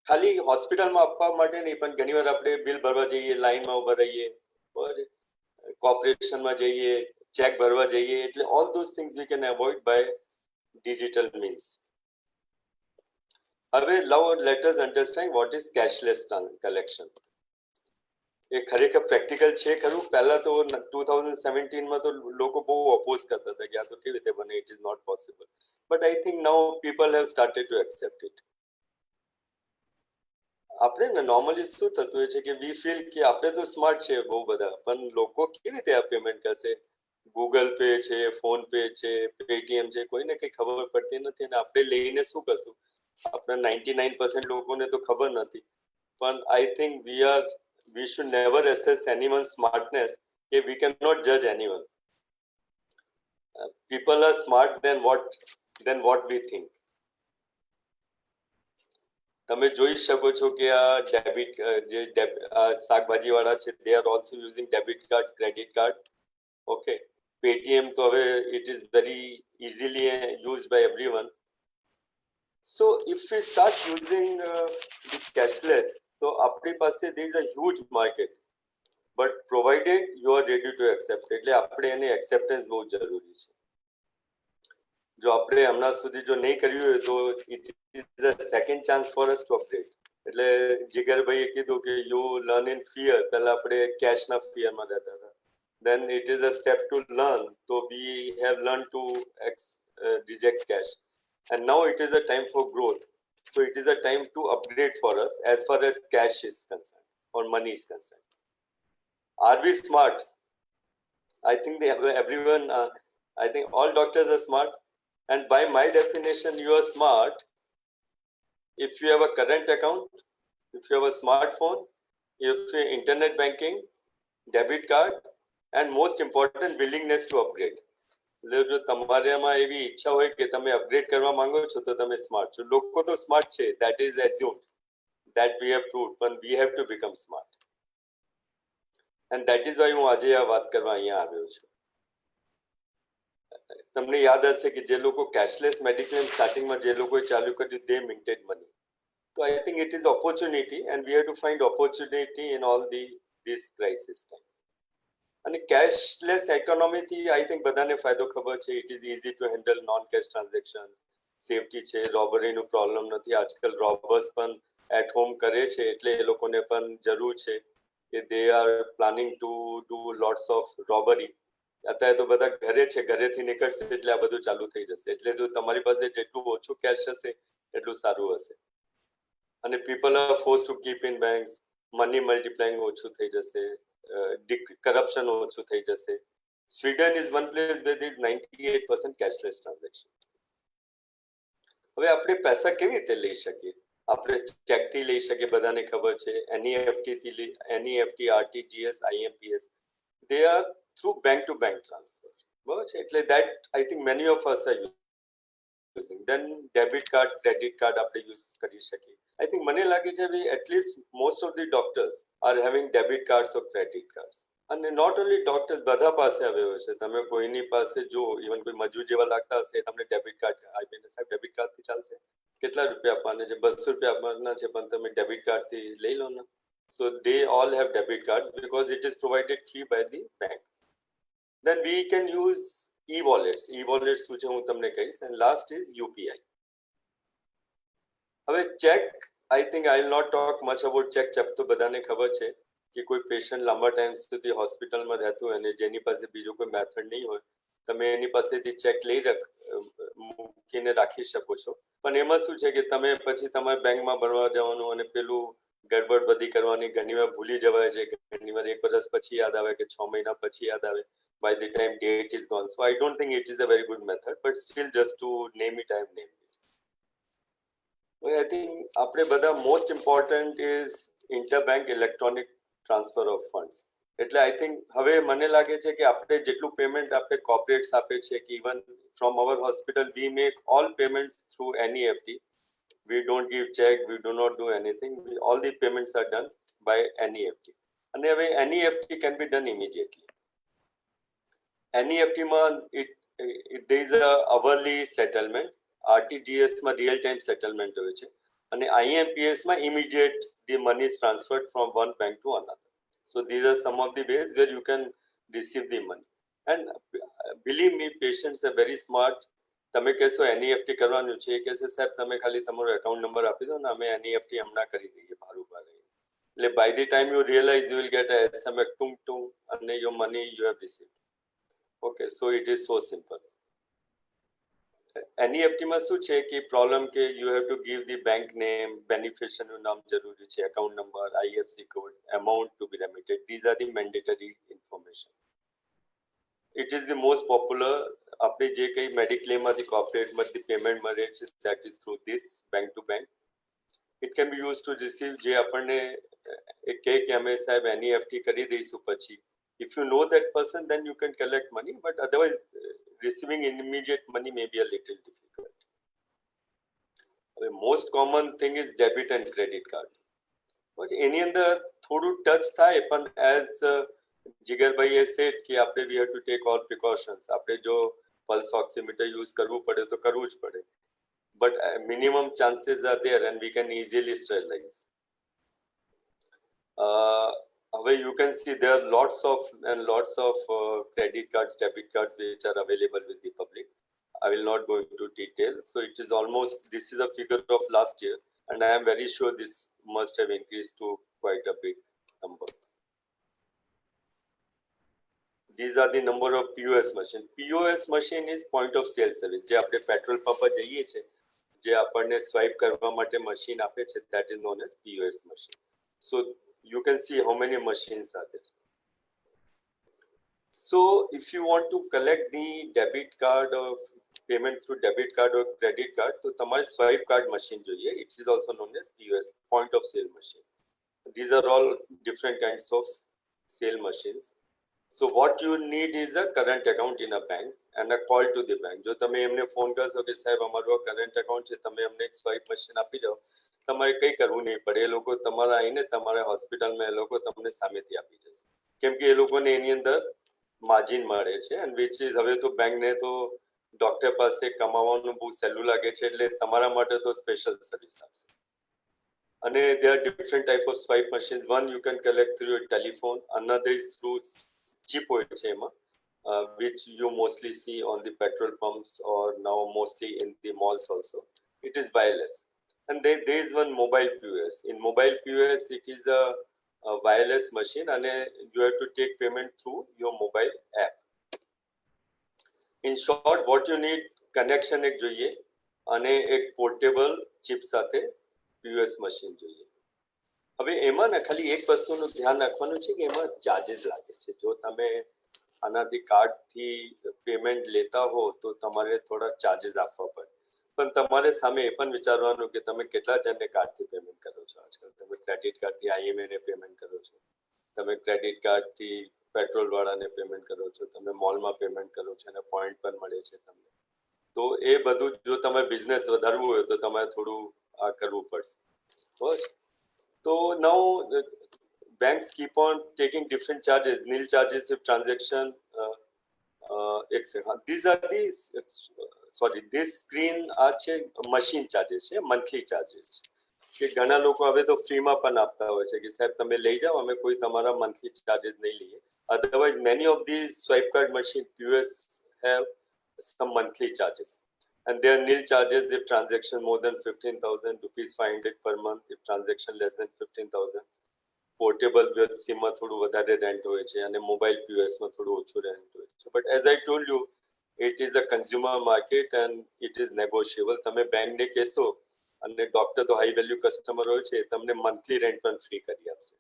ખાલી હોસ્પિટલમાં આપવા માટે નહીં, પણ ઘણીવાર આપણે બિલ ભરવા જઈએ, લાઈનમાં ઉભા રહીએ, બરાબર, કોર્પોરેશનમાં જઈએ, ચેક ભરવા જઈએ, એટલે all those things we can avoid by digital means. હવે let us understand what is cashless collection. એ ખરેખર પ્રેક્ટિકલ છે ખરું? પહેલા તો 2017 માં તો લોકો બહુ ઓપોઝ કરતા હતા કે આ તો કેવી રીતે બને, it is not possible. But I think now people have started to accept it. આપણે ને નોર્મલી શું થતું હોય છે કે વી ફીલ કે આપણે તો સ્માર્ટ છે બહુ બધા, પણ લોકો કેવી રીતે આ પેમેન્ટ કરશે? ગૂગલ પે છે, ફોન પે છે, પેટીએમ છે, કોઈને કઈ ખબર પડતી નથી અને આપણે લઈને શું કરશું? આપણે 99% લોકોને તો ખબર નથી. પણ I think we should never assess anyone's smartness. We cannot judge anyone. People are smart than what we think. તમે જોઈ શકો છો કે આ ડેબિટ જે શાકભાજી વાળા છે, they are also using debit card, credit card. Okay, Paytm તો હવે it is very easily used by everyone. So if we start using the cashless, so આપણી પાસે there is a huge market, but provided you are ready to accept. એટલે આપણે એને acceptance બહુ જરૂરી છે. જો આપણે હમણાં સુધી જો નહીં કર્યું હોય તો it is a second chance for us to upgrade. એટલે જીગરભાઈએ કીધું કે you learn in fear. પહેલા આપણે કેશના ફિયરમાં રહેતા હતા. Then it is a step to learn. So we have learned to reject cash. And now it is a time for growth. So it is a time to upgrade for us as far as cash is concerned or money is concerned. Are we smart? I think everyone, I think all doctors are smart. And by my definition, you are smart if you have a current account, if you have a smartphone, if you have internet banking, debit card, and most important, willingness to upgrade. જો તમારામાં એવી ઈચ્છા હોય કે તમે upgrade કરવા માંગો છો તો તમે સ્માર્ટ છો. લોકો તો સ્માર્ટ છે, that is assumed, that we have proved, but we have to become smart. And that is why હું આજે આ વાત કરવા અહીંયા આવ્યો છું. તમને યાદ હશે કે જે લોકો કેશલેસ મેડિક્લેમ સ્ટાર્ટિંગમાં જે લોકોએ ચાલુ કર્યું, they minted money. So I think it is opportunity and we have to find opportunity in all this crisis time. અને કેશલેસ ઇકોનોમીથી આઈ થિંક બધાને ફાયદો ખબર છે. It is easy to handle non cash transaction, safety છે, રોબરીનું problem નથી. આજકાલ રોબર્સ પણ એટ હોમ કરે છે, એટલે એ લોકોને પણ જરૂર છે કે they are planning to do lots of robbery. અત્યારે તો બધા ઘરે છે, ઘરેથી નીકળશે એટલે આ બધું ચાલુ થઈ જશે. એટલે જો તમારી પાસે જેટલું ઓછું કેશ હશે એટલું સારું હશે. અને people are force to keep in banks, money multiplying ઓછું થઈ જશે, corruption ઓછું થઈ જશે. Sweden is one place where there is 98% cashless transaction. હવે આપણે પૈસા કેવી રીતે લઈ શકીએ? આપણે ચેકથી લઈ શકીએ, બધાને ખબર છે. NEFT, RTGS, IMPS, they are through bank to bank transfer. બરાબર છે? એટલે that I think many of us are using. Then debit card, credit card આપણે યુઝ કરી શકીએ. I think મને લાગે છે at least most of the doctors are having debit cards or credit cards. અને not only doctors, બધા પાસે આવ્યો છે. તમે કોઈની પાસે જો ઇવન કોઈ મજૂર જેવા લાગતા હશે, તમને ડેબિટ કાર્ડ આપીને સાહેબ ડેબિટ કાર્ડથી ચાલશે? કેટલા રૂપિયા આપવાના છે? 200 રૂપિયા આપવાના છે, પણ તમે ડેબિટ કાર્ડથી લઈ લો ને. So they all have debit cards because it is provided free by the bank. Then we can use e-wallets. E-wallets શું છે હું તમને કહીશ. And last is UPI. હવે check, I think I will not talk much about check. Check તો બધાને ખબર છે કે કોઈ પેશન્ટ લાંબા ટાઈમ સુધી હોસ્પિટલમાં રહેતું હોય અને જેની પાસે બીજો કોઈ મેથડ નહીં હોય, તમે એની પાસેથી ચેક મૂકીને રાખી શકો છો. પણ એમાં શું છે કે તમે પછી તમારે બેંકમાં ભરવા જવાનું અને પેલું ગડબડ બધી કરવાની. ઘણીવાર ભૂલી જવાય છે, ઘણીવાર 1 વર્ષ પછી યાદ આવે કે 6 મહિના પછી યાદ આવે. By the time date is gone. So I don't think it is a very good method, but still just to name it, I have named it. I think આપણે બધા most important is interbank electronic transfer of funds. એટલે I think હવે મને લાગે છે કે આપણે જેટલું પેમેન્ટ આપણે કોર્પોરેટ્સ આપે છે કે even from our hospital we make all payments through NEFT. We don't give check, we do not do anything. All the payments are done by NEFT. અને હવે NEFT can be done immediately. NEFT માં there is a hourly settlement. RTGS માં real time settlement હોય છે અને IMPS માં immediate the money is transferred from one bank to another. So these are some of the ways where you can receive the money. And believe me, patients are very smart. તમે કહેશો NEFT કરવાનું છે, એ કહેશે સાહેબ તમે ખાલી તમારો account number આપી દો ને અમે NEFT હમણાં કરી દઈએ ભારું ભાડે. એટલે by the time you realize you will get a SMS tung tung and your money you have received. Okay, so it is so simple. NEFT માં શું છે કે પ્રોબ્લેમ કે you have to give the bank name, beneficiary નું નામ જરૂરી છે, account number, IFSC code, amount to be remitted. These are the mandatory information. It is the most popular. આપણે જે કઈ મેડિક્લેમ માંથી કોર્પોરેટ માંથી પેમેન્ટ મળે છે that is through this bank to bank. It can be used to receive જે આપણને કહે કે અમે સાહેબ NEFT કરી દઈશું પછી. If you know that person, then you can collect money, but otherwise receiving immediate money may be a little difficult. The most common thing is debit and credit card. એની અંદર થોડું ટચ થાય પણ as જીગરભાઈએ said કે આપણે we have to take all precautions. આપણે જો pulse oximeter use કરવું પડે તો કરવું જ પડે. But minimum chances are there and we can easily sterilize. You can see there are lots of credit cards, debit cards which are available with the public. I will not go into detail. So it is almost, this is a figure of last year and I am very sure this must have increased to quite a big number. These are the number of POS machine. POS machine is point of sale service. જે આપણે petrol pump પર જઈએ છે, જે આપણને swipe કરવા માટે machine આપે છે, that is known as POS machine. So you can see how many machines are there. So if you want to collect the debit card or payment through debit card or credit card, તો તમારે swipe card machine જોઈએ. It is also known as POS, point of sale machine. These are all different kinds of sale machines. So what you need is a current account in a bank and a call to the bank. જો તમે એમને phone કરશો કે સાહેબ અમારું current account છે, તમે અમને એક સ્વાઇપ મશીન આપી જાઓ, તમારે કંઈ કરવું નહીં પડે. એ લોકો તમારા આવીને તમારા હોસ્પિટલમાં એ લોકો તમને સામેથી આપી જશે, કેમ કે એ લોકોને એની અંદર માર્જિન મળે છે. એન્ડ વિચ ઇઝ હવે તો બેંકને તો ડોક્ટર પાસે કમાવાનું બહુ સહેલું લાગે છે, એટલે તમારા માટે તો સ્પેશિયલ સર્વિસ આપશે. અને there are different type of swipe machines. One you can collect through your telephone, another is through chip હોય છે એમાં, which you mostly see on the petrol pumps or now mostly in the malls also. It is wireless. And there is one mobile POS. In mobile POS, it is a wireless machine and you have to take payment through your mobile app. In short, what you need, connection એક જોઈએ અને એક portable chip સાથે POS machine જોઈએ. હવે એમાં ને ખાલી એક વસ્તુનું ધ્યાન રાખવાનું છે કે એમાં ચાર્જીસ લાગે છે. જો તમે આનાથી કાર્ડથી પેમેન્ટ લેતા હો તો તમારે થોડા ચાર્જીસ આપવા પડે, પણ તમારે સામે એ પણ વિચારવાનું કે તમે કેટલા જણને કાર્ડથી પેમેન્ટ કરો છો. આજકાલ તમે ક્રેડિટ કાર્ડથી IMA ને પેમેન્ટ કરો છો, તમે ક્રેડિટ કાર્ડથી પેટ્રોલ વાળાને પેમેન્ટ કરો છો, તમે મોલમાં પેમેન્ટ કરો છો અને પોઈન્ટ પણ મળે છે તમને. તો એ બધું જો તમારે બિઝનેસ વધારવું હોય તો તમારે થોડું આ કરવું પડશે. બસ. So now banks keep on taking different charges, nil charges if transaction, etc. These are this screen are machine charges, monthly charges. કે ઘણા લોકો હવે તો ફ્રીમાં પણ આપતા હોય છે કે સાહેબ તમે લઈ જાઓ, અમે કોઈ તમારા monthly charges નહીં લઈએ. Otherwise many of these swipe card machine POS have some monthly charges. And there are nil charges if transaction more than 15,000 rupees 500 per month, if transaction less than 15,000. Portable with SIM માં થોડું વધારે rent હોય છે અને mobile POS માં થોડું ઓછું rent હોય છે. But as I told you, it is a consumer market and it is negotiable. તમે બેંકને કહેશો અને ડોક્ટર તો હાઈ વેલ્યુ કસ્ટમર હોય છે, તમને મંથલી રેન્ટ પણ ફ્રી કરી આપશે.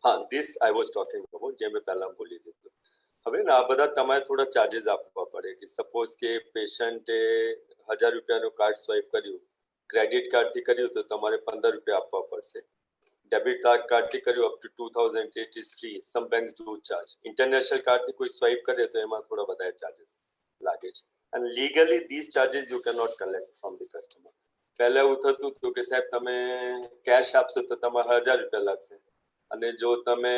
હા, this I was talking about, જે મેં પહેલા બોલી દીધું. હવે ને આ બધા તમારે થોડા ચાર્જીસ આપવા પડે કે સપોઝ કે પેશન્ટે 1000 રૂપિયાનું કાર્ડ સ્વાઇપ કર્યું, ક્રેડિટ કાર્ડથી કર્યું તો તમારે 15 રૂપિયા આપવા પડશે. ડેબિટ કાર્ડથી કર્યું up to 2000 it is free. Some banks do charge. International કાર્ડથી કોઈ સ્વાઇપ કરે તો એમાં થોડા વધારે ચાર્જીસ લાગે છે. And legally these charges you cannot collect from the customer. પહેલા એવું થતું હતું કે સાહેબ તમે કેશ આપશો તો તમારે 1000 રૂપિયા લાગશે અને જો તમે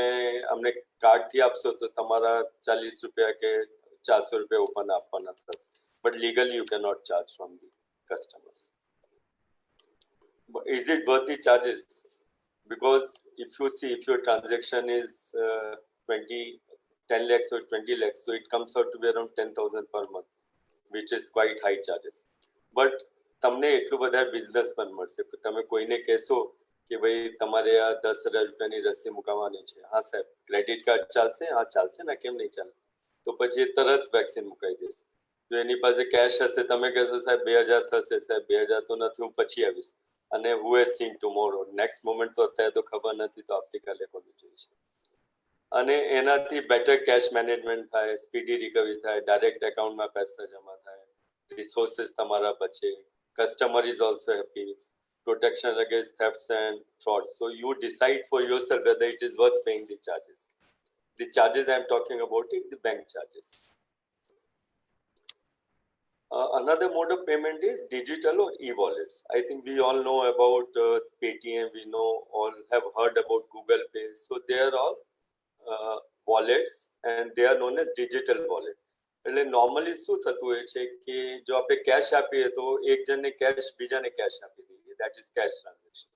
અમને કાર્ડથી આપશો તો તમારા 40 રૂપિયા કે 400 રૂપિયા ઉપર આપવાના થશે. But legally you cannot charge from the customers. But is it worth the charges? Because if you see, if your transaction is 10 lakhs or 20 lakhs, so it comes out to be around 10,000 per month. which is quite high charges. But તમને એટલું બધા business પણ મળશે કે તમે કોઈને કહેશો કે ભાઈ તમારે આ 10,000 રૂપિયાની રસી મુકાવવાની છે, હા સાહેબ ક્રેડિટ કાર્ડ ચાલશે, હા ચાલશે ને, કેમ નહીં ચાલે, તો પછી તરત વેક્સિન મુકાઈ દેશે. જો એની પાસે કેશ હશે, તમે કહેશો સાહેબ 2,000 થશે, સાહેબ 2,000 તો નથી, હું પછી આવીશ, અને who has seen tomorrow, next moment તો અત્યારે તો ખબર નથી, તો આવતીકાલે કોને જોઈશે. અને એનાથી બેટર કેશ મેનેજમેન્ટ થાય, સ્પીડી રિકવરી થાય, ડાયરેક્ટ એકાઉન્ટમાં પૈસા જમા થાય, રિસોર્સિસ તમારા બચે, customer is also happy, protection against thefts and frauds. So you decide for yourself whether it is worth paying the charges. The charges I am talking about is the bank charges. Another mode of payment is digital or e-wallets. I think we all know about Paytm, we all have heard about Google Pay. So they are all wallets and they are known as digital wallet. એટલે normally શું થતું હોય છે કે જો આપણે cache આપીએ તો એક જણને કેશ બીજાને કેશ આપી દઈએ, દેટ ઇઝ કેશ ટ્રાન્ઝેક્શન.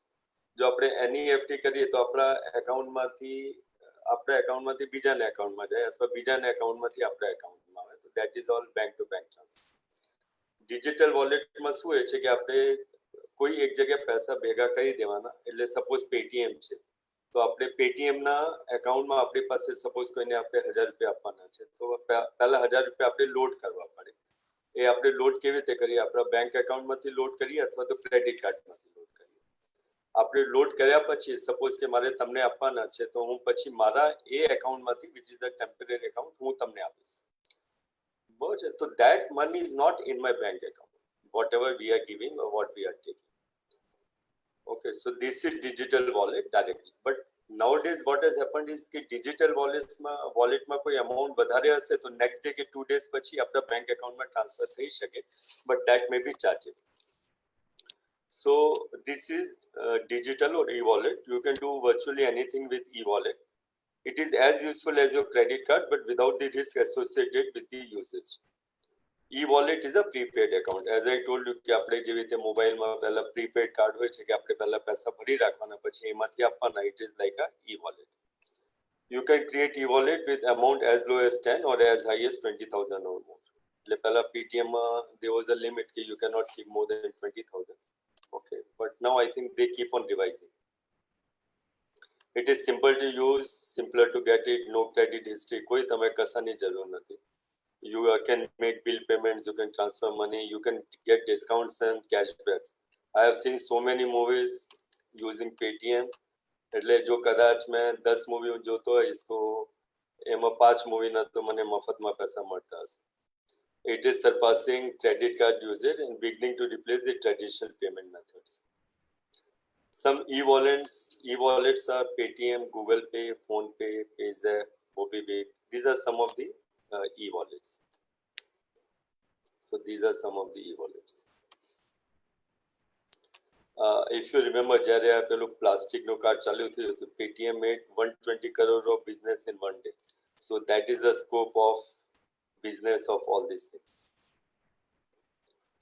જો આપણે એનઈએફટી કરીએ તો આપણા એકાઉન્ટમાંથી બીજાના એકાઉન્ટમાં જાય, અથવા બીજાના એકાઉન્ટમાંથી આપણા એકાઉન્ટમાં આવે, તો that is all bank to bank transfer. Digital વોલેટમાં શું હોય છે કે આપણે કોઈ એક જગ્યાએ પૈસા ભેગા કરી દેવાના, એટલે સપોઝ પેટીએમ છે તો આપણે પેટીએમના એકાઉન્ટમાં આપણી પાસે સપોઝ કોઈને આપણે 1,000 રૂપિયા આપવાના છે, તો પહેલા 1,000 રૂપિયા આપણે લોડ કરવા પડે. એ આપણે લોડ કેવી રીતે કરીએ, આપણા બેંક એકાઉન્ટમાંથી લોડ કરીએ અથવા તો ક્રેડિટ કાર્ડમાંથી લોડ કરીએ. આપણે લોડ કર્યા પછી સપોઝ કે મારે તમને આપવાના છે, તો હું પછી મારા એ એકાઉન્ટમાંથી, which is the temporary account, હું તમને આપીશ. બરાબર છે? તો that money is not in my bank account, whatever we are giving or what we are taking. Okay, so this is digital wallet directly. But nowadays what has happened is कि digital wallet માં કોઈ amount વધારે હશે તો next day કે 2 days પછી આપણા bank account માં transfer થઈ શકે, but that may be chargeable. So this is digital or e-wallet. You can do virtually anything with e-wallet. It is as useful as your credit card, but without the risk associated with the usage. E-wallet is a prepaid account. As I told you, કે આપણે જેવી રીતે મોબાઈલમાં પહેલા prepaid card હોય છે કે આપણે પહેલા પૈસા ભરી રાખવાના પછી એમાંથી આપવાના, it is like a e-wallet. You can create e-wallet with amount as low as 10 or as high as 20,000 or more. એટલે પહેલા PTM there was a limit that you cannot keep more than 20,000. Okay, but now I think they keep on revising. It is simple to use, simpler to get it, no credit history, કોઈ તમે કસાની જરૂર નથી. You can make bill payments, you can transfer money, you can get discounts and cashbacks. I have seen so many movies using Paytm. એટલે જો કદાચ મેં 10 movie જોતો હોઈશ તો એમાં 5 મૂવીના તો મને મફતમાં પૈસા મળતા હશે. It is surpassing credit card usage and beginning to replace the traditional payment methods. Some e-wallets are Paytm, Google Pay, PhonePe, PayZapp, MobiKwik. These are some of the e-wallets. So these are some of the e-wallets. If you remember, જ્યારે આ પેલું પ્લાસ્ટિકનું card ચાલ્યું થયું હતું, Paytm made 120 crore of business in one day. So that is the scope of business of all these things.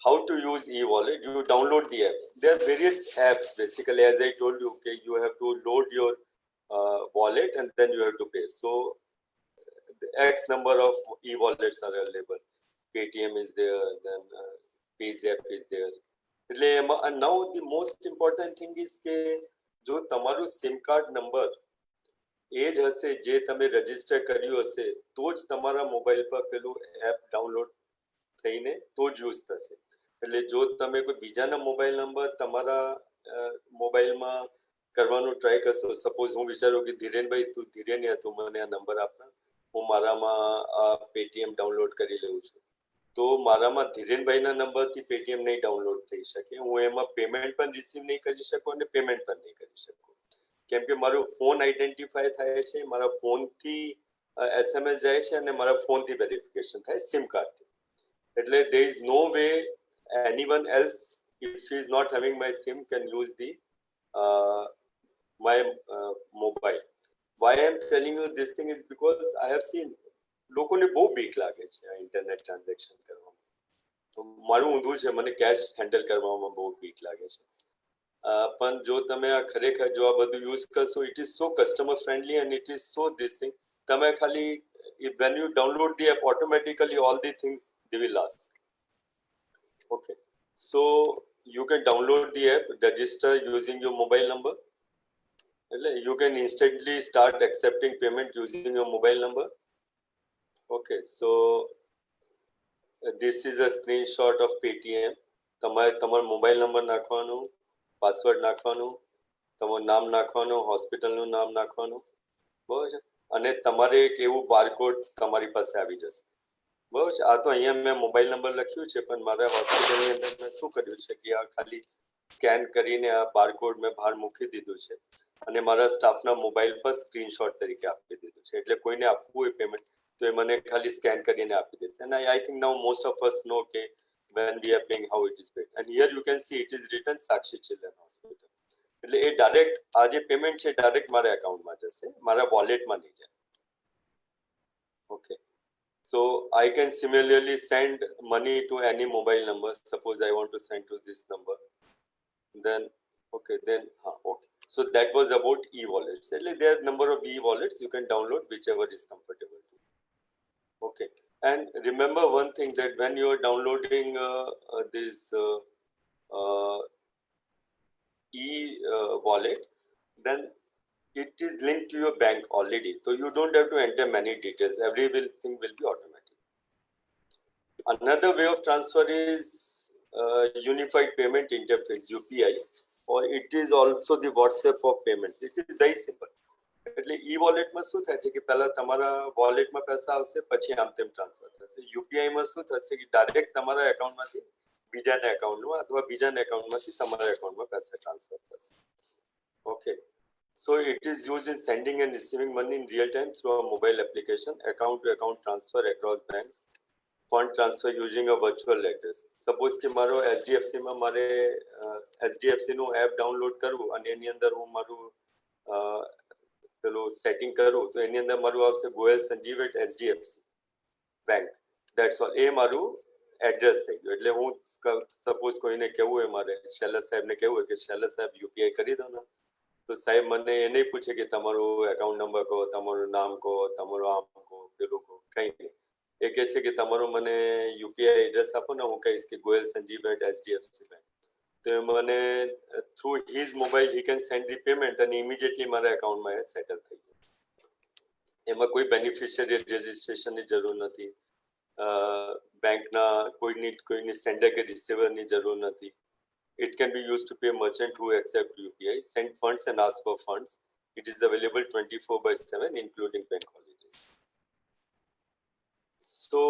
How to use e-wallet? You download the app. There are various apps. Basically, as I told you, okay, you have to load your wallet and then you have to pay. So the X number of e-wallets are available. Paytm is there, then PayZapp is there. And now the most important thing is કે જો તમારું SIM card number એ જ હશે જે તમે register કર્યું હશે તો જ તમારા મોબાઈલ પર પેલું એપ ડાઉનલોડ થઈને તો જ યુઝ થશે. એટલે જો તમે કોઈ બીજાના મોબાઈલ નંબર તમારા મોબાઈલમાં કરવાનું ટ્રાય કરશો, સપોઝ હું વિચારું કે ધીરેનભાઈ તું ધીરેન તું મને આ નંબર આપના, હું મારામાં પેટીએમ ડાઉનલોડ કરી લઉં છું, તો મારામાં ધીરેનભાઈના નંબરથી પેટીએમ નહીં ડાઉનલોડ થઈ શકે. હું એમાં પેમેન્ટ પણ રિસીવ નહીં કરી શકું અને પેમેન્ટ પણ નહીં કરી શકું, કેમ કે મારો ફોન આઈડેન્ટિફાય થાય છે, મારા ફોનથી SMS જાય છે અને મારા ફોનથી વેરિફિકેશન થાય સિમ કાર્ડથી. એટલે there is no way anyone else, if he is not having my SIM, can use the my mobile. Why I am telling you this thing is because I have seen લોકોને બહુ બીક લાગે છે આ internet transaction કરવામાં. તો મારું ઊંધું છે, મને કેશ હેન્ડલ કરવામાં બહુ બીક લાગે છે. પણ જો તમે આ ખરેખર જો આ બધું યુઝ કરશો, it is so customer friendly and it is so this thing. તમે ખાલી when you download the app, automatically all the things they will ask. Okay, so you can download the app, register using your mobile number. You can instantly start accepting payment using your mobile number. Okay, so this is a screenshot of Paytm. તમારો mobile number નાખવાનો, password નાખવાનો, તમારું નામ નાખવાનું, હોસ્પિટલનું નામ નાખવાનું, બરાબર છે, અને તમારે એક એવું બારકોડ તમારી પાસે આવી જશે. બરાબર છે. આ તો અહીંયા મેં મોબાઈલ નંબર લખ્યું છે, પણ મારા હોસ્પિટલની અંદર મેં શું કર્યું છે કે આ ખાલી સ્કેન કરીને આ બારકોડ મેં બહાર મૂકી દીધું છે અને મારા સ્ટાફના મોબાઈલ પર સ્ક્રીનશોટ તરીકે આપી દીધું છે. એટલે કોઈને આપવું હોય પેમેન્ટ તો એ મને ખાલી સ્કેન કરીને આપી દેશે. And I think now most of us know કે when we are paying how it is paid. And here you can see it is written Sakshi Children Hospital. એટલે એ ડાયરેક્ટ આ જે પેમેન્ટ છે ડાયરેક્ટ મારા એકાઉન્ટમાં જશે, મારા વોલેટમાં નહીં જાય. Okay, so I can similarly send money to any mobile number. Suppose I want to send to this number, then okay, then okay, so that was about e-wallets. There are number of e-wallets you can download whichever is comfortable to. Okay, and remember one thing, that when you are downloading this e-wallet, then it is linked to your bank already, so you don't have to enter many details. Everything will be automatic. Another way of transfer is unified payment interface, UPI, or it is also the WhatsApp of payments. It is very simple. એટલે e-wallet માં શું થાય છે કે પહેલા તમારા વોલેટમાં પૈસા આવશે, પછી આમ તેમ ટ્રાન્સફર થશે. યુપીઆઈ માં શું થશે કે ડાયરેક્ટ તમારા એકાઉન્ટમાંથી બીજાના એકાઉન્ટમાં અથવા બીજાના એકાઉન્ટમાંથી તમારા એકાઉન્ટમાં પૈસા ટ્રાન્સફર થશે. Okay, so it is used in sending and receiving money in real time through a mobile application, account to account transfer across banks, fund transfer using a virtual address. Suppose કે મારો HDFC માં મારે HDFC નું app download કરવું અને એની અંદર હું મારું પેલું સેટિંગ કરું તો એની અંદર મારું આવશે Goyal Sanjeev at HDFC bank, that's all. એ મારું એડ્રેસ થઈ ગયું. એટલે હું સપોઝ કોઈને કહેવું હોય, મારે શૈલેષ સાહેબને કહેવું હોય કે શૈલેષ સાહેબ યુપીઆઈ કરી દો ને, તો સાહેબ મને એ નહીં પૂછે કે તમારું એકાઉન્ટ નંબર કહો, તમારું નામ કહો, તમારું આમ કહો, પેલું કહો, કંઈ નહીં. એ કહેશે કે તમારું મને યુપીઆઈ એડ્રેસ આપો ને, હું કહીશ કે Goyal Sanjeev at HDFC bank. તો મને through his mobile he can send the payment અને ઇમિડિયેટલી મારા એકાઉન્ટમાં એ સેટલ થઈ જશે. એમાં કોઈ બેનિફિશિયરી રજિસ્ટ્રેશનની જરૂર નથી, બેંકના કોઈની સેન્ડર કે રિસીવરની જરૂર નથી. It can be used to pay merchant who accept UPI, send funds and ask for funds. It is available 24/7, including bank holidays. So,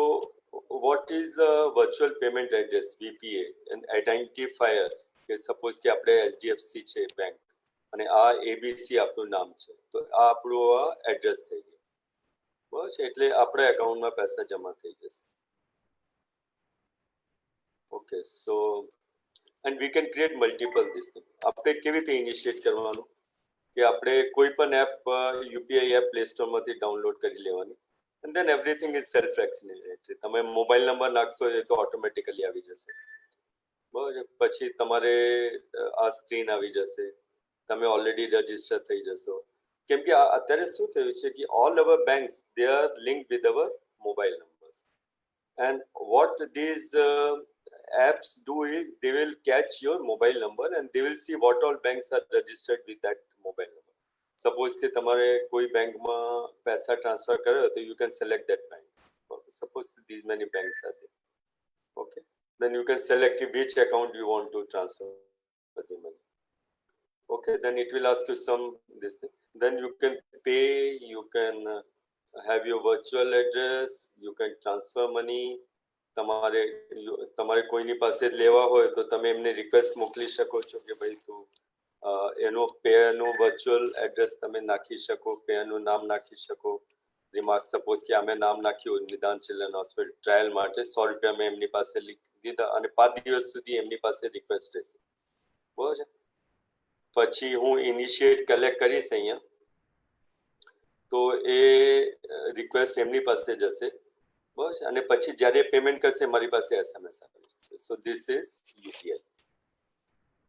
what is a virtual payment address, VPA, an identifier? કે suppose કે આપણે HDFC છે bank અને આ ABC આપણું નામ છે, તો આ આપણું એડ્રેસ થઈ ગયું. બરાબર છે, એટલે આપણા એકાઉન્ટમાં પૈસા જમા થઈ જશે. Okay, so and we can create multiple this thing. આપણે કેવી રીતે ઇનિશિયેટ કરવાનું કે આપણે કોઈ પણ app UPI app play store માંથી ડાઉનલોડ કરી લેવાની, and then everything is self explanatory. તમે મોબાઈલ નંબર નાખશો એ તો ઓટોમેટિકલી આવી જશે. બરાબર, પછી તમારે આ સ્ક્રીન આવી જશે, તમે ઓલરેડી રજિસ્ટર થઈ જશો. કેમ કે અત્યારે શું થયું છે કે all our banks they are linked with our mobile numbers, and what these apps do is they will catch your mobile number and they will see what all banks are registered with that mobile number. Suppose કે તમારે કોઈ બેંકમાં પૈસા transfer કર્યો તો you can select that bank. Suppose these many banks are there. Okay, then you can select which account you want to transfer the money. Okay, then it will ask you some this thing. Then you can pay, you can have your virtual address, you can transfer money. તમારે કોઈની પાસે લેવા હોય તો તમે એમને request મોકલી શકો છો કે ભાઈ તું એનું પેનું વર્ચ્યુઅલ એડ્રેસ તમે નાખી શકો, પેનું નામ નાખી શકો. રિમાર્ક સપોઝ કે અમે નામ નાખ્યું નિદાન ચિલ્ડ્રન હોસ્પિટલ ટ્રાયલ માટે 100 રૂપિયા મેં એમની પાસે લીધા અને 5 દિવસ સુધી એમની પાસે રિક્વેસ્ટ રહેશે. બરાબર છે, પછી હું ઇનિશિયેટ કલેક્ટ કરીશ અહીંયા તો એ રિક્વેસ્ટ એમની પાસે જશે. બસ, અને પછી જ્યારે પેમેન્ટ કરશે મારી પાસે SMS આવી જશે. So this is UPI.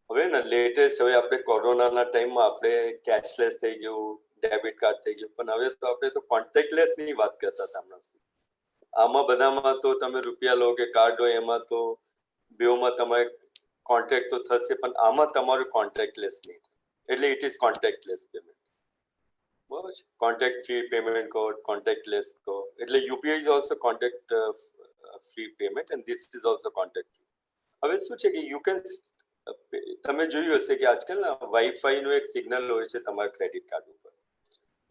હવે ને લેટેસ્ટ, હવે આપણે કોરોનાના ટાઈમમાં આપણે કેશલેસ થઈ ગયું, ડેબિટ કાર્ડ થઈ ગયું, પણ હવે તો આપણે તો કોન્ટેક્ટલેસની વાત કરતા હતા હમણાં. આમાં બધામાં તો તમે રૂપિયા લો કે કાર્ડ હોય એમાં તો બેઓમાં તમારે કોન્ટ્રાક્ટ તો થશે પણ આમાં તમારું કોન્ટ્રાક્ટલેસ નહીં થાય એટલે ઇટ ઇઝ કોન્ટ્રાક્ટલેસ પેમેન્ટ બરાબર છે કોન્ટ્રાક્ટ ફ્રી પેમેન્ટ કહો કોન્ટ્રાક્ટલેસ કહો એટલે UPI is also contract free payment and this is also contract હવે શું છે કે યુ કેન તમે જોયું હશે કે આજકાલ વાઈફાઈ નું એક સિગ્નલ હોય છે તમારા ક્રેડિટ કાર્ડ ઉપર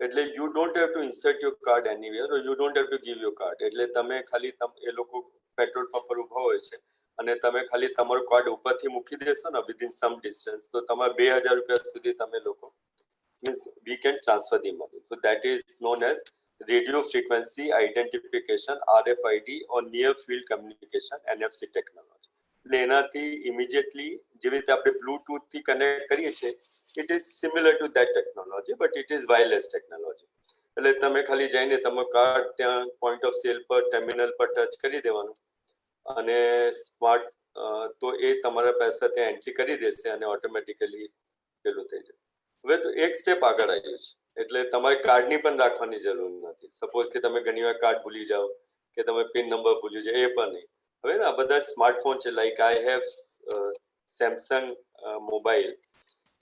એટલે you don't have two insert your card anywhere or you don't have to give your card એટલે તમે ખાલી એ લોકો પેટ્રોલ પંપ પર ઉભા હોય છે અને તમે ખાલી તમારું કાર્ડ ઉપરથી મૂકી દેશો ને વિધિન સમ ડિસ્ટન્સ તો તમારા 2000 રૂપિયા સુધી તમે લોકો means we can transfer the money. So that is known as radio frequency identification RFID or near field communication NFC technology. એટલે એનાથી ઇમિડિયેટલી જેવી રીતે આપણે બ્લૂટૂથ થી કનેક્ટ કરીએ છીએ it is similar two that technology but it is wireless technology એટલે તમે ખાલી જઈને તમારું કાર્ડ ત્યાં પોઈન્ટ ઓફ સેલ પર ટર્મિનલ પર ટચ કરી દેવાનું અને સ્માર્ટ તો એ તમારા પૈસા ત્યાં એન્ટ્રી કરી દેશે અને ઓટોમેટિકલી પેલું થઈ જશે હવે તો એક સ્ટેપ આગળ આવ્યું છે એટલે તમારે કાર્ડની પણ રાખવાની જરૂર નથી સપોઝ કે તમે ઘણી વાર કાર્ડ ભૂલી જાઓ કે તમે પિન નંબર ભૂલી જાઓ એ પણ નહીં હવે આ બધા સ્માર્ટફોન છે like I have Samsung mobile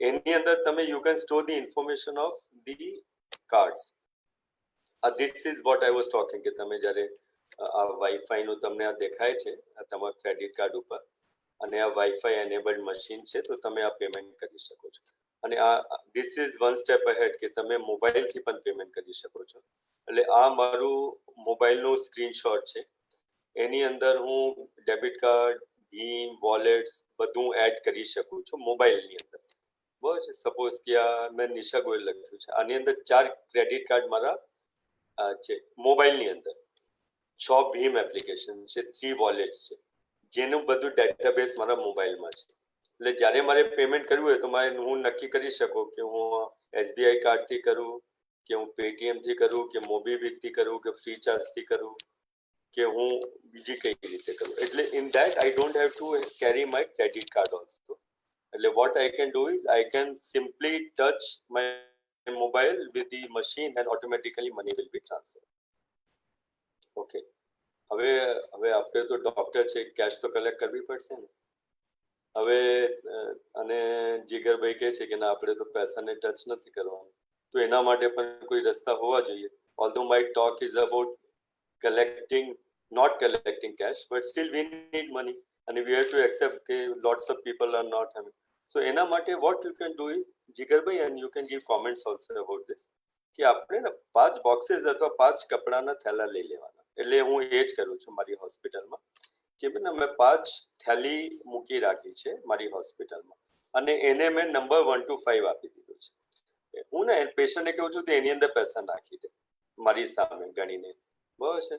એની અંદર તમે you can store the information of the cards this is what I was talking કે તમે જ્યારે આ વાઈફાઈ નું તમને આ દેખાય છે આ તમારા ક્રેડિટ કાર્ડ ઉપર અને આ વાઈફાઈ એનેબલ્ડ મશીન છે તો તમે આ પેમેન્ટ કરી શકો છો અને આ this is one step ahead કે તમે મોબાઈલથી પણ પેમેન્ટ કરી શકો છો એટલે આ મારું મોબાઈલનું સ્ક્રીનશોટ છે એની અંદર હું ડેબિટ કાર્ડ ભીમ વોલેટ્સ બધું એડ કરી શકું છું મોબાઈલની અંદર બરાબર છે સપોઝ કે આ મેં નિશા ગોયલ લખ્યું છે આની અંદર 4 ક્રેડિટ કાર્ડ મારા છે મોબાઈલની અંદર 6 ભીમ એપ્લિકેશન છે 3 વોલેટ્સ છે જેનું બધું ડેટાબેઝ મારા મોબાઈલમાં છે એટલે જ્યારે મારે પેમેન્ટ કરવું હોય તો મારે હું નક્કી કરી શકું કે હું SBI કાર્ડથી કરું કે હું પેટીએમ થી કરું કે મોબીક્વિક થી કરું કે ફ્રીચાર્જ થી કરું કે હું બીજી કઈ રીતે કરું એટલે in that I don't have to carry my credit card also એટલે what I can do is I can simply touch my mobile with the machine and automatically money will be transfer okay હવે આપણે તો doctor છે cache તો collect કરવી પડશે ને હવે અને જીગરભાઈ કહે છે કે ના આપણે તો પૈસાને ટચ નથી કરવાનું તો એના માટે પણ કોઈ રસ્તા હોવા જોઈએ although my talk is about not collecting cash but still we need money and we have to accept that lots of people are not having so એના માટે what you can do is જીગરભાઈ and you can give comments also about this કે આપણે ને 5 બોક્सेस અથવા 5 કપડાના થેલા લઈ લેવાના એટલે હું એ જ કરું છું મારી હોસ્પિટલમાં કે મેં 5 થેલી મૂકી રાખી છે મારી હોસ્પિટલમાં અને એને મેં નંબર 1 to 5 આપી દીધું છે હું ને પેશન્ટને કહું છું તો એની અંદર પૈસા નાખી દે મારી સામે ગણીને બરાબર છે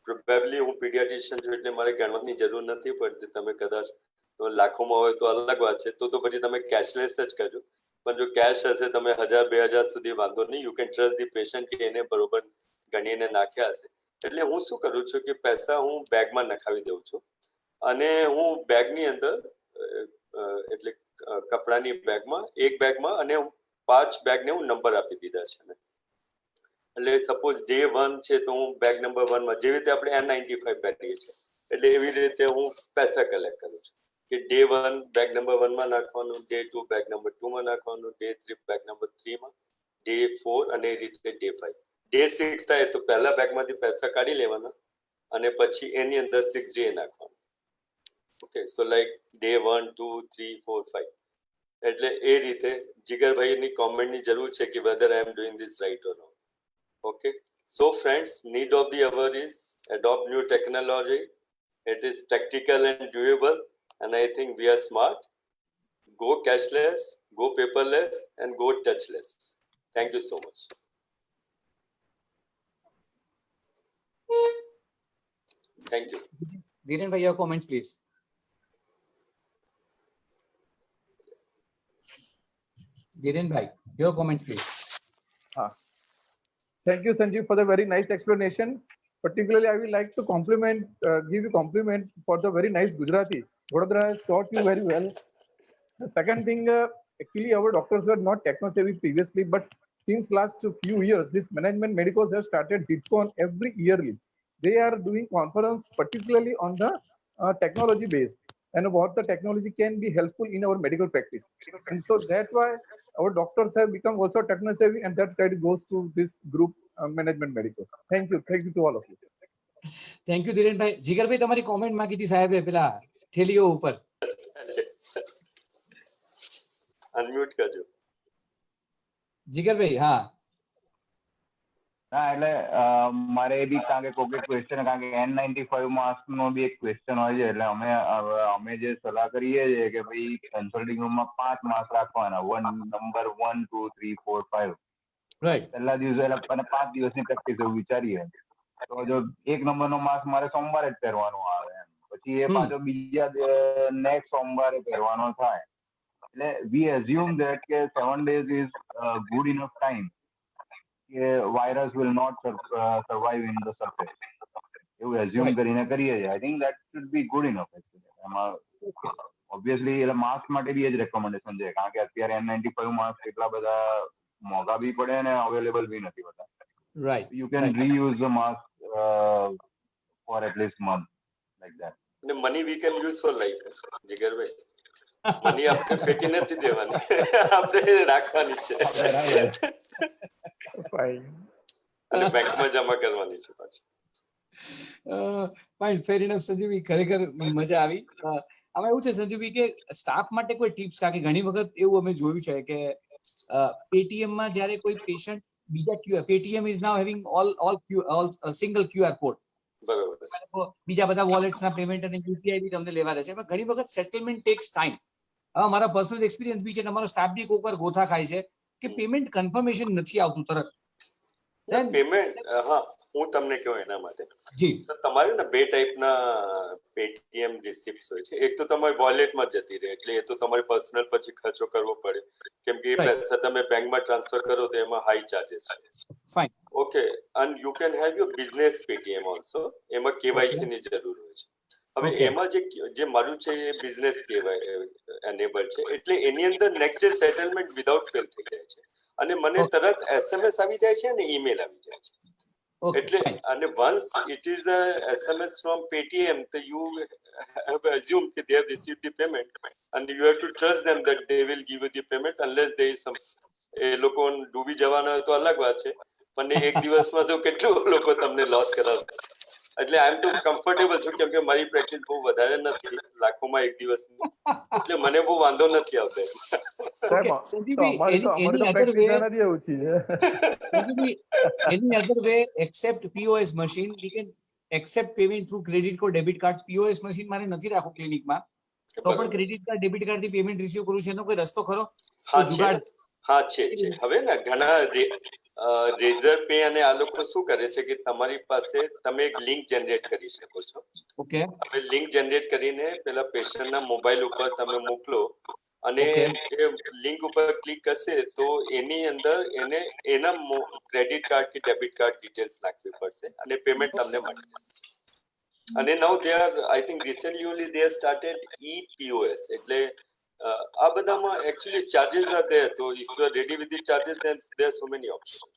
પ્રોબેબલી હું પીડિયાટ્રિશિયન છું એટલે મારે ગણવાની જરૂર નથી પડતી તમે કદાચ લાખોમાં હોય તો અલગ વાત છે તો પછી તમે કેશલેસ જ કરજો પણ જો કેશ હશે તમે 1000-2000 સુધી વાંધો નહીં you can trust the patient કે એને બરોબર ગણીને નાખ્યા હશે એટલે હું શું કરું છું કે પૈસા હું બેગમાં નખાવી દઉં છું અને હું બેગની અંદર એટલે કપડાની બેગમાં એક બેગમાં અને 5 બેગને હું નંબર આપી દીધા છે મેં એટલે સપોઝ ડે 1 છે તો હું બેગ નંબર 1 માં જેવી રીતે આપણે N95 પહેરીએ છીએ એટલે એવી રીતે હું પૈસા કલેક્ટ કરું છું કે ડે 1 બેગ નંબર 1 માં નાખવાનું ડે 2 બેગ નંબર 2 માં નાખવાનું ડે 3 બેગ નંબર 3 માં ડે 4 અને એ રીતે ડે 5 ડે 6 થાય તો પહેલા બેગમાંથી પૈસા કાઢી લેવાના અને પછી એની અંદર 6 ડે નાખવાનું ઓકે સો લાઈક ડે 1 2 3 4 5 એટલે એ રીતે જીગરભાઈની કોમેન્ટની જરૂર છે કે whether I am doing this right or not. Okay, so friends, need of the hour is adopt new technology. It is practical and doable, and I think we are smart. Go cashless, go paperless, and go touchless. Thank you so much. Thank you. Dhiren bhai, your comments, please. Dhiren bhai, your comments, please. Thank you, Sanjeev, for the very nice explanation. Particularly, I would like to give you compliment for the very nice Gujarati. Vadodara has taught you very well. The second thing, actually, our doctors were not techno-savvy previously, but since last few years, this management medicals have started HITCON every yearly. They are doing conference, particularly on the technology base. and what the technology can be helpful in our medical practice. And so that's why our doctors have become also techno savvy, and that credit goes to this group management medicals. Thank you to all of you. Thank you Dhirenbhai. Jigarbhai તમારી comment માંગી હતી સાહેબે પેલા થેલીઓ ઉપર. Unmute કરજો જીગરભાઈ. હા ના એટલે મારે એ બી કારણ કે કોઈ ક્વેશ્ચન કારણ કે N95 માસ્ક નો બી એક ક્વેશ્ચન હોય છે એટલે અમે જે સલાહ કરીએ છીએ કે ભાઈ કન્સલ્ટિંગ રૂમમાં 5 માસ્ક રાખવાના નંબર 1 2 3 4 5 રાઈટ. પહેલા દિવસે અને 5 દિવસની પ્રેક્ટિસ એવું વિચારીએ તો જો એક નંબરનો માસ્ક મારે સોમવારે જ પહેરવાનો આવે પછી એ પાછો બીજા નેક્સ્ટ સોમવારે પહેરવાનો થાય એટલે વી એઝ્યુમ ધેટ કે 7 days is good enough time કે virus will not survive in the surface એવું એઝ્યુમ કરીને કરીએ છીએ. I think that should be good enough actually. એમાં ઓબ્વિયસલી એટલે માસ્ક માટે બી એ જ રેકમેન્ડેશન છે કારણ કે અત્યારે N95 માસ્ક એટલા બધા મોંઘા બી પડે અને અવેલેબલ બી નથી હોતા. Right. You can reuse the mask for at least month like that. અને money we can use for life. Jigarbhai money આપણે ફેંકી નથી દેવાની આપણે રાખવાની છે અને બેંકમાં જમા કરવાની છે પાછી. ફાઇન, ફેર ઇનફ. સંજીવભાઈ ખરેખર મજા આવી. આમાં એવું છે સંજીવભાઈ કે સ્ટાફ માટે કોઈ ટિપ્સ કારણ કે ઘણી વખત એવું અમે જોયું છે કે પેટીએમ માં જ્યારે કોઈ પેશન્ટ બીજા Paytm is now having all single QR code. બરોબર. બીજા બધા વોલેટ્સ ના પેમેન્ટ અને યુપીઆઈ બી તમને લેવા રહેશે. પણ ઘણી વખત સેટલમેન્ટ ટેક્સ ટાઈમ. હવે મારા પર્સનલ એક્સપિરિયન્સ બી છે, અમારો સ્ટાફ બી કોઈક વાર ગોથા ખાય છે કે પેમેન્ટ કન્ફર્મેશન નથી આવતું તરત. પેમેન્ટ હા હું તમને કહું એના માટે જી તો તમારે ને બે ટાઈપના પેટીએમ રિસિપ્ટ હોય છે. એક તો તમારી વોલેટમાં જતી રહે એટલે એ તો તમારે પર્સનલ પછી ખર્ચો કરવો પડે કેમ કે એ પૈસા તમે બેંકમાં ટ્રાન્સફર કરો તો એમાં હાઈ ચાર્जेस છે. Fine. Okay and you can have your business Paytm also. એમાં કેવાયસી ની જરૂર હોય છે. હવે એમાં જે મારું છે એ બિઝનેસ એનેબલ છે એટલે એની અંદર next day settlement without fail થઈ જાય છે અને મને તરત SMS આવી જાય છે અને ઈમેલ આવી જાય છે. એટલે અને once it is a SMS from Paytm so you have assumed that they have received the payment and you have to trust them that they will give you the payment unless there is some એ લોકો ડૂબી જવાના હોય તો અલગ વાત છે પણ એક દિવસમાં તો કેટલું લોકો તમને લોસ કરાવશે. એટલે આઈ એમ ટુ કમ્ફર્ટેબલ છું કેમ કે મારી પ્રેક્ટિસ બહુ વધારે નથી લાખોમાં એક દિવસની એટલે મને બહુ વાંધો નથી આવતો. Any other way except POS machine, we can accept payment through credit card, debit cards. POS machine મારે નથી રાખો ક્લિનિકમાં તો પણ ક્રેડિટ કાર્ડ ડેબિટ કાર્ડ થી પેમેન્ટ રિસીવ કરું છું એનો કોઈ રસ્તો ખરો? હા છે. હવે ને ઘણા રેઝર પે અને આ લોકો શું કરે છે કે તમારી પાસે તમે એક લિંક જનરેટ કરી શકો છો. ઓકે. હવે લિંક જનરેટ કરીને પેલા પેશન્ટના મોબાઈલ ઉપર તમે મોકલો અને એ લિંક ઉપર ક્લિક કરશે તો એની અંદર એને એના ક્રેડિટ કાર્ડ કે ડેબિટ કાર્ડ ડિટેલ્સ નાખવી પડશે અને પેમેન્ટ તમને મળી જશે. અને now they are I think recently only they are started EPOS એટલે આ બધામાં actually charges are there so if you are ready with the charges then there are so many options.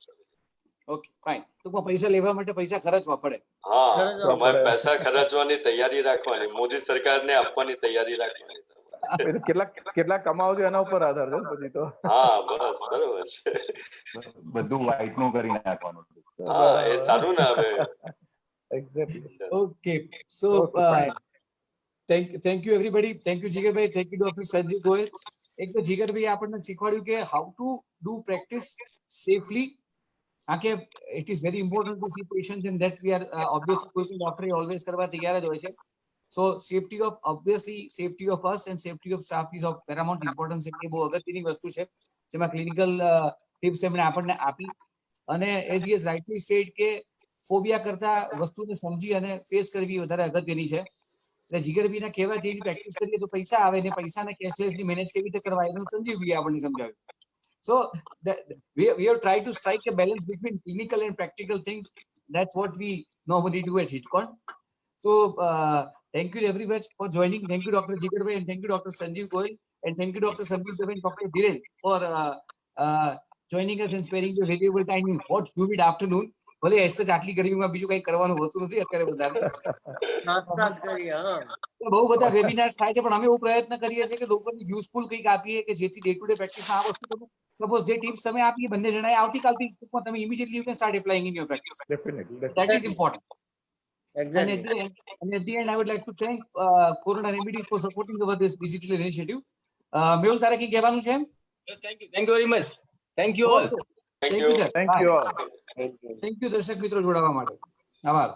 Okay fine. તો પૈસા લેવા માટે પૈસા ખર્ચવા પડે. હા તમારે પૈસા ખર્ચવાની તૈયારી રાખવાની મોદી સરકારને આપવાની તૈયારી રાખવાની. કેટલા કમાવો છો એના ઉપર આધાર છે પછી તો. હા બસ બરોબર છે. બધું વ્હાઈટ નું કરી નાખવાનું. હા એ સારું ને હવે. Exactly. Okay so thank you everybody. Thank you Jigarbhai. Thank you Dr. Sanjeev Goyal. એક તો જીગરભાઈ આપણને શીખવાડ્યું કે how to do practice safely. કે it is very important to see patients and that we are obviously કોઈ પણ ડોક્ટર always કરવા તૈયાર જ હોય છે. So safety of us and safety of staff is of paramount importance. એ બહુ અગત્યની વસ્તુ છે જેમાં ક્લિનિકલ ટિપ્સ એમણે આપણને આપી અને as he has rightly said કે ફોબિયા કરતા વસ્તુને સમજી અને ફેસ કરવી વધારે અગત્યની છે. એટલે જીગરભાઈના કહેવાથી એની પ્રેક્ટિસ કરીએ તો પૈસા આવે ને પૈસાને કેશલેસલી મેનેજ કેવી રીતે કરવા એનું સંજીવભાઈએ આપણને સમજાવ્યું. So we have tried to strike a balance between clinical and practical things. That's what we normally do at HitCon. So thank you everyone for joining. Thank you Dr. Jigar and thank you Dr. Sanjeev Goyal and thank you Dr. Sandeep and Dr. Dhiren for joining us and sparing your valuable time in hot humid afternoon. ભલે S જ આટલી ગરમીમાં બીજું કઈ કરવાનું હોતું નથી અત્યારે બધાને. નાસ્તા કરીએ, હા. બહુ બધા વેબિનાર્સ થાય છે, પણ અમે એવો પ્રયત્ન કરીએ છીએ કે લોકોને યુઝફુલ કંઈક આપીએ કે જેથી ડે ટુ ડે પ્રેક્ટિસમાં આ વસ્તુ તમે સપોઝ જે ટિપ્સ તમે આપી બંને જણાએ આવતીકાલથી તમે immediately you can start applying in your practice. Definitely. That is important. And Exactly. at the end, I would like to thank Corona Remedies for supporting our this digital initiative. Mehul, તારે કંઈ કહેવાનું છે? Yes, thank you very much. Thank you all. Thank you, sir. Thank you all. Thank you દર્શક મિત્રો જોડાવા માટે. આભાર.